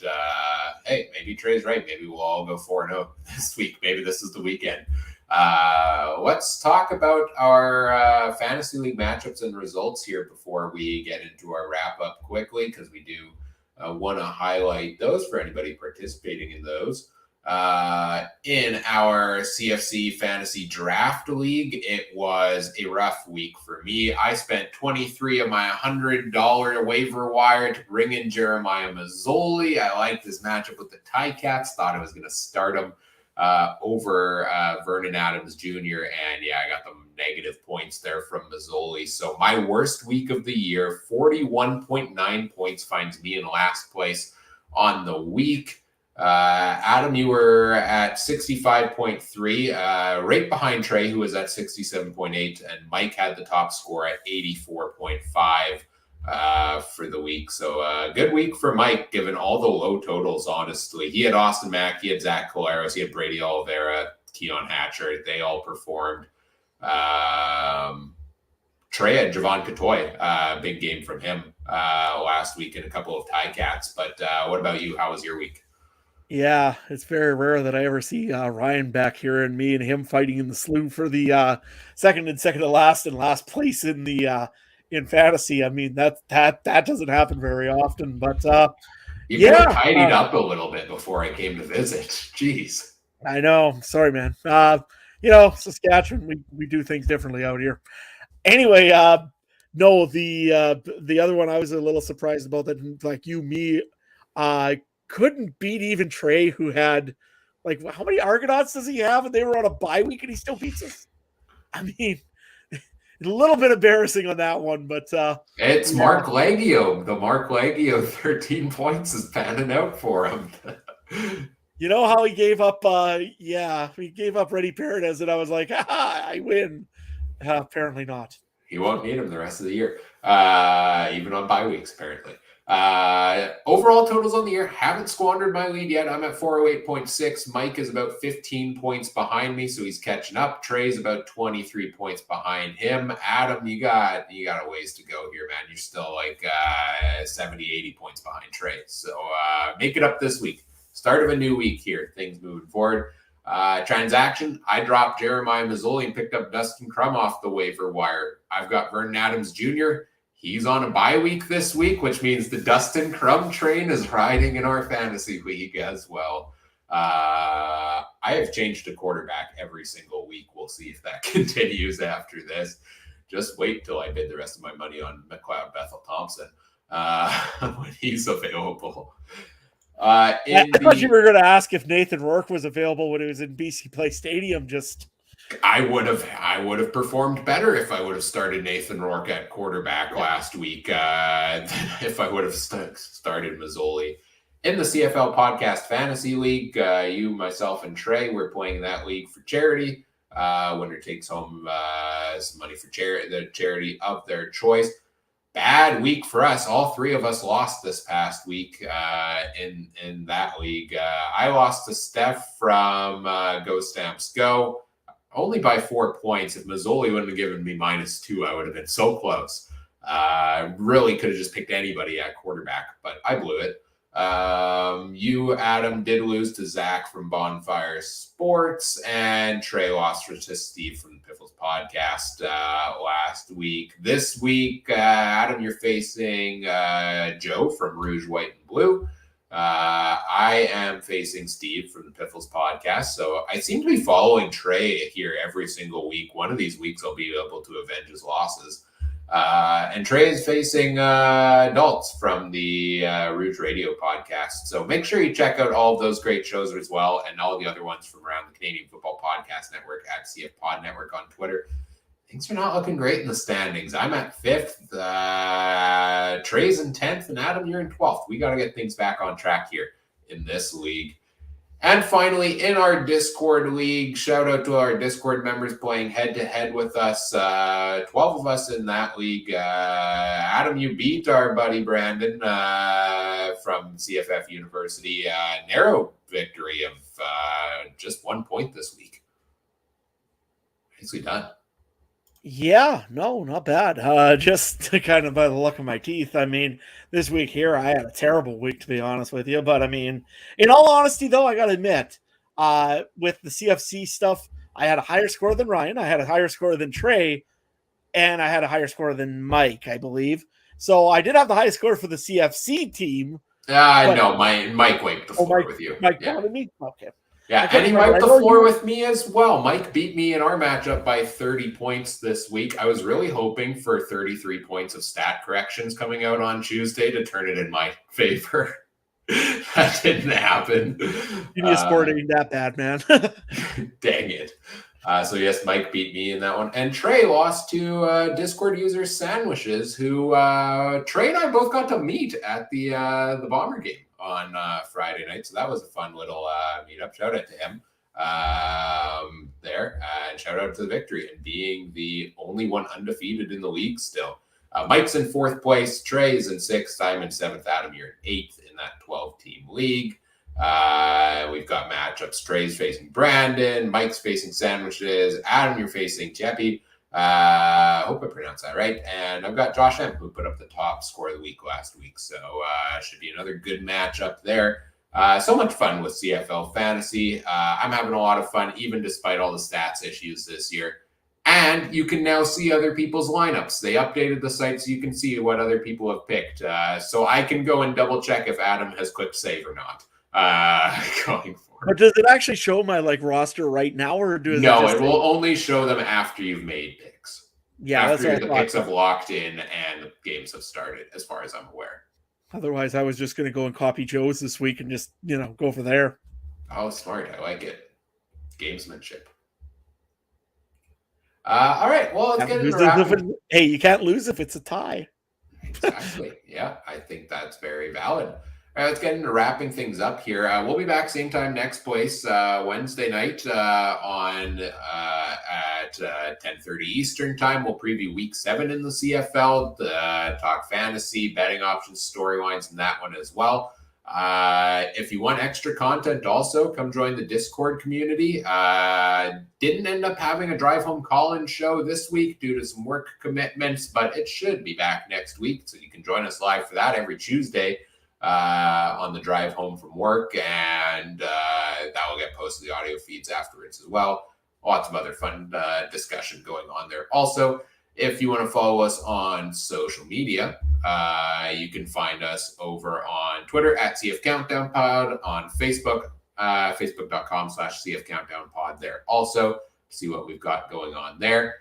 hey, maybe Trey's right. Maybe we'll all go 4-0 this week. Maybe this is the weekend. Let's talk about our fantasy league matchups and results here before we get into our wrap-up quickly, because we do want to highlight those for anybody participating in those. In our CFC Fantasy Draft League, it was a rough week for me. I spent 23 of my $100 waiver wire to bring in Jeremiah Mazzoli. I liked this matchup with the Ticats, thought I was going to start him over Vernon Adams Jr. And yeah, I got them negative points there from Mazzoli. So my worst week of the year, 41.9 points, finds me in last place on the week. Adam, you were at 65.3, right behind Trey, who was at 67.8, and Mike had the top score at 84.5 for the week. So good week for Mike, given all the low totals, honestly. He had Austin Mack, he had Zach Collaros, he had Brady Oliveira, Keon Hatcher. They all performed. Trey had Javon Catoy, big game from him last week, and a couple of Ticats. But what about you? How was your week? Yeah, it's very rare that I ever see Ryan back here and me and him fighting in the slew for the second to last and last place in the in fantasy. I mean, that doesn't happen very often. But You could yeah, have tidied up a little bit before I came to visit. Jeez. I know. Sorry, man. Saskatchewan, we do things differently out here. Anyway, no, the other one I was a little surprised about, that like you, me, couldn't beat even Trey, who had, like, how many Argonauts does he have? And they were on a bye week and he still beats us. I mean, a little bit embarrassing on that one, but it's Mark Leggio. The Mark Leggio 13 points is panning out for him. You know how he gave up he gave up Reddy Paredes, and I was like, I win. Apparently not. He won't need him the rest of the year, even on bye weeks, apparently. Overall totals on the year, haven't squandered my lead yet. I'm at 408.6. Mike is about 15 points behind me, so he's catching up. Trey's about 23 points behind him. Adam, you got a ways to go here, man. You're still like 70, 80 points behind Trey. So make it up this week. Start of a new week here. Things moving forward. Transaction, I dropped Jeremiah Mazzoli and picked up Dustin Crum off the waiver wire. I've got Vernon Adams Jr. He's on a bye week this week, which means the Dustin Crum train is riding in our fantasy league as well. I have changed a quarterback every single week. We'll see if that continues after this. Just wait till I bid the rest of my money on McLeod Bethel Thompson when he's available. I thought you were going to ask if Nathan Rourke was available when he was in BC Play Stadium. I would have performed better if I would have started Nathan Rourke at quarterback last week than if I would have started Mazzoli. In the CFL Podcast Fantasy League, you, myself, and Trey were playing that league for charity. Winner takes home some money for the charity of their choice. Bad week for us. All three of us lost this past week in that league. I lost to Steph from Go Stamps Go. Only by 4 points. If Mazzoli wouldn't have given me -2, I would have been so close. Really could have just picked anybody at quarterback, but I blew it. You, Adam, did lose to Zach from Bonfire Sports, and Trey lost to Steve from the Piffles Podcast last week. This week, Adam, you're facing Joe from Rouge, White, and Blue. I am facing Steve from the Piffles Podcast, so I seem to be following Trey here every single week. One of these weeks I'll be able to avenge his losses. And Trey is facing Adults from the Rouge Radio Podcast. So make sure you check out all of those great shows as well, and all the other ones from around the Canadian Football Podcast Network at CF Pod Network on Twitter. Things are not looking great in the standings. I'm at 5th. Trey's in 10th, and Adam, you're in 12th. We got to get things back on track here in this league. And finally, in our Discord league, shout out to our Discord members playing head-to-head with us. 12 of us in that league. Adam, you beat our buddy Brandon from CFF University. Narrow victory of just 1 point this week. Nicely done. Yeah, no, not bad. Just kind of by the luck of my teeth. I mean, this week here, I had a terrible week, to be honest with you. But I mean, in all honesty, though, I got to admit, with the CFC stuff, I had a higher score than Ryan. I had a higher score than Trey, and I had a higher score than Mike, I believe. So I did have the highest score for the CFC team. No, Mike wiped the floor with you. Mike wanted me? Okay. Yeah, and he wiped the floor with me as well. Mike beat me in our matchup by 30 points this week. I was really hoping for 33 points of stat corrections coming out on Tuesday to turn it in my favor. That didn't happen. Your score ain't that bad, man. Dang it. So yes, Mike beat me in that one. And Trey lost to Discord user Sandwiches, who Trey and I both got to meet at the Bomber game on Friday night. So that was a fun little meetup. Shout out to him there. And shout out to the victory and being the only one undefeated in the league still. Mike's in 4th place. Trey is in 6th. I'm in 7th. Adam, you're in 8th in that 12-team league. We've got matchups. Trey's facing Brandon. Mike's facing Sandwiches. Adam, you're facing Jeppy. I hope I pronounced that right. And I've got Josh M, who put up the top score of the week last week. So should be another good matchup there. So much fun with CFL Fantasy. I'm having a lot of fun, even despite all the stats issues this year. And you can now see other people's lineups. They updated the site so you can see what other people have picked. So I can go and double check if Adam has clicked save or not. Going forward. But does it actually show my roster right now, or it will only show them after you've made picks. Yeah, after the picks have locked in and the games have started, as far as I'm aware. Otherwise, I was just going to go and copy Joe's this week and just go for there. Oh, smart! I like it. Gamesmanship. All right. Well, let's get into Hey, you can't lose if it's a tie. Exactly. Yeah, I think that's very valid. All right, let's get into wrapping things up here. We'll be back same time next place Wednesday night at 10:30 Eastern time. We'll preview Week 7 in the CFL, talk fantasy, betting options, storylines, and that one as well. If you want extra content also, come join the Discord community. Didn't end up having a drive home call-in show this week due to some work commitments, but it should be back next week. So you can join us live for that every Tuesday on the drive home from work. And that will get posted to the audio feeds afterwards as well. Lots of other fun discussion going on there also. If you want to follow us on social media, you can find us over on Twitter at CF Countdown Pod, on Facebook, facebook.com/CF Countdown Pod there also, see what we've got going on there.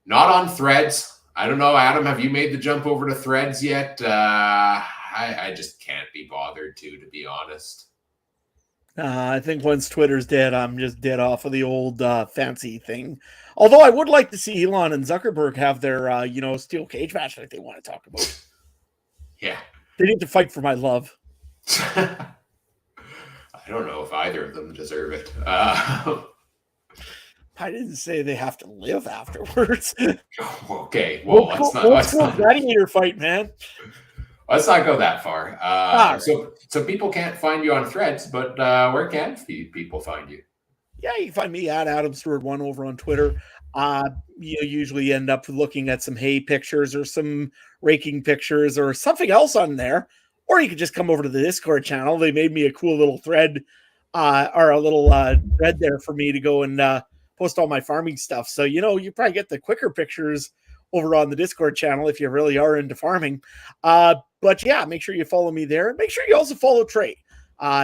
Not on Threads. I don't know, Adam, have you made the jump over to Threads yet? I just can't be bothered to be honest. I think once Twitter's dead, I'm just dead off of the old fancy thing. Although I would like to see Elon and Zuckerberg have their, steel cage match that they want to talk about. Yeah. They need to fight for my love. I don't know if either of them deserve it. I didn't say they have to live afterwards. Okay, well, let's go gladiator fight, man. Let's not go that far. So people can't find you on Threads, but where can people find you? Yeah, you can find me at Adam Stewart 1 over on Twitter. You usually end up looking at some hay pictures or some raking pictures or something else on there. Or you could just come over to the Discord channel. They made me a cool little thread or a little thread there for me to go and post all my farming stuff. So, you probably get the quicker pictures over on the Discord channel if you really are into farming. But yeah, make sure you follow me there. Make sure you also follow Trey.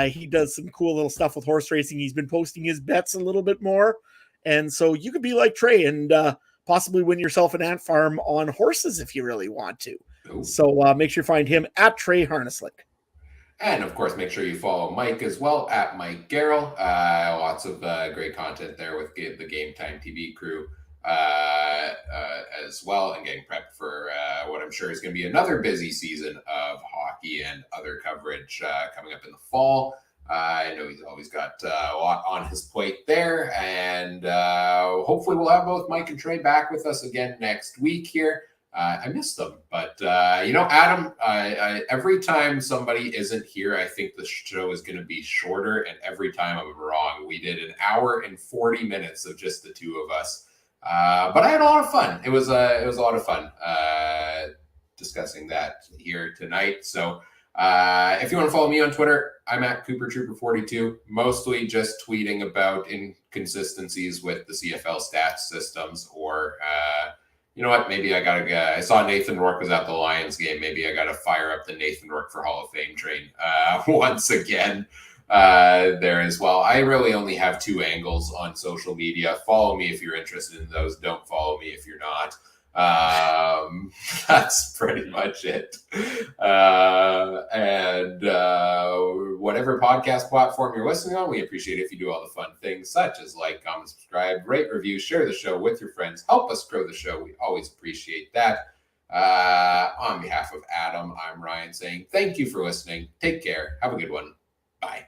He does some cool little stuff with horse racing. He's been posting his bets a little bit more. And so you could be like Trey and possibly win yourself an ant farm on horses if you really want to. Ooh. So make sure you find him at Trey Harnesslick. And of course, make sure you follow Mike as well at Mike Garrell. Lots of great content there with the Game Time TV crew as well, and getting prepped for what I'm sure is going to be another busy season of hockey and other coverage coming up in the fall. I know he's always got a lot on his plate there, and hopefully we'll have both Mike and Trey back with us again next week here. I missed them, but Adam, every time somebody isn't here, I think the show is going to be shorter, and every time I'm wrong. We did an hour and 40 minutes of just the two of us. But I had a lot of fun. It was a lot of fun discussing that here tonight. So if you want to follow me on Twitter, I'm at CooperTrooper42, mostly just tweeting about inconsistencies with the CFL stats systems, or you know what? Maybe I saw Nathan Rourke was at the Lions game. Maybe I got to fire up the Nathan Rourke for Hall of Fame train once again. There as well. I really only have two angles on social media. Follow me if you're interested in those. Don't follow me if you're not. That's pretty much it. And whatever podcast platform you're listening on, we appreciate it if you do all the fun things such as like, comment, subscribe, rate, review, share the show with your friends. Help us grow the show. We always appreciate that. On behalf of Adam, I'm Ryan saying thank you for listening. Take care. Have a good one. Bye.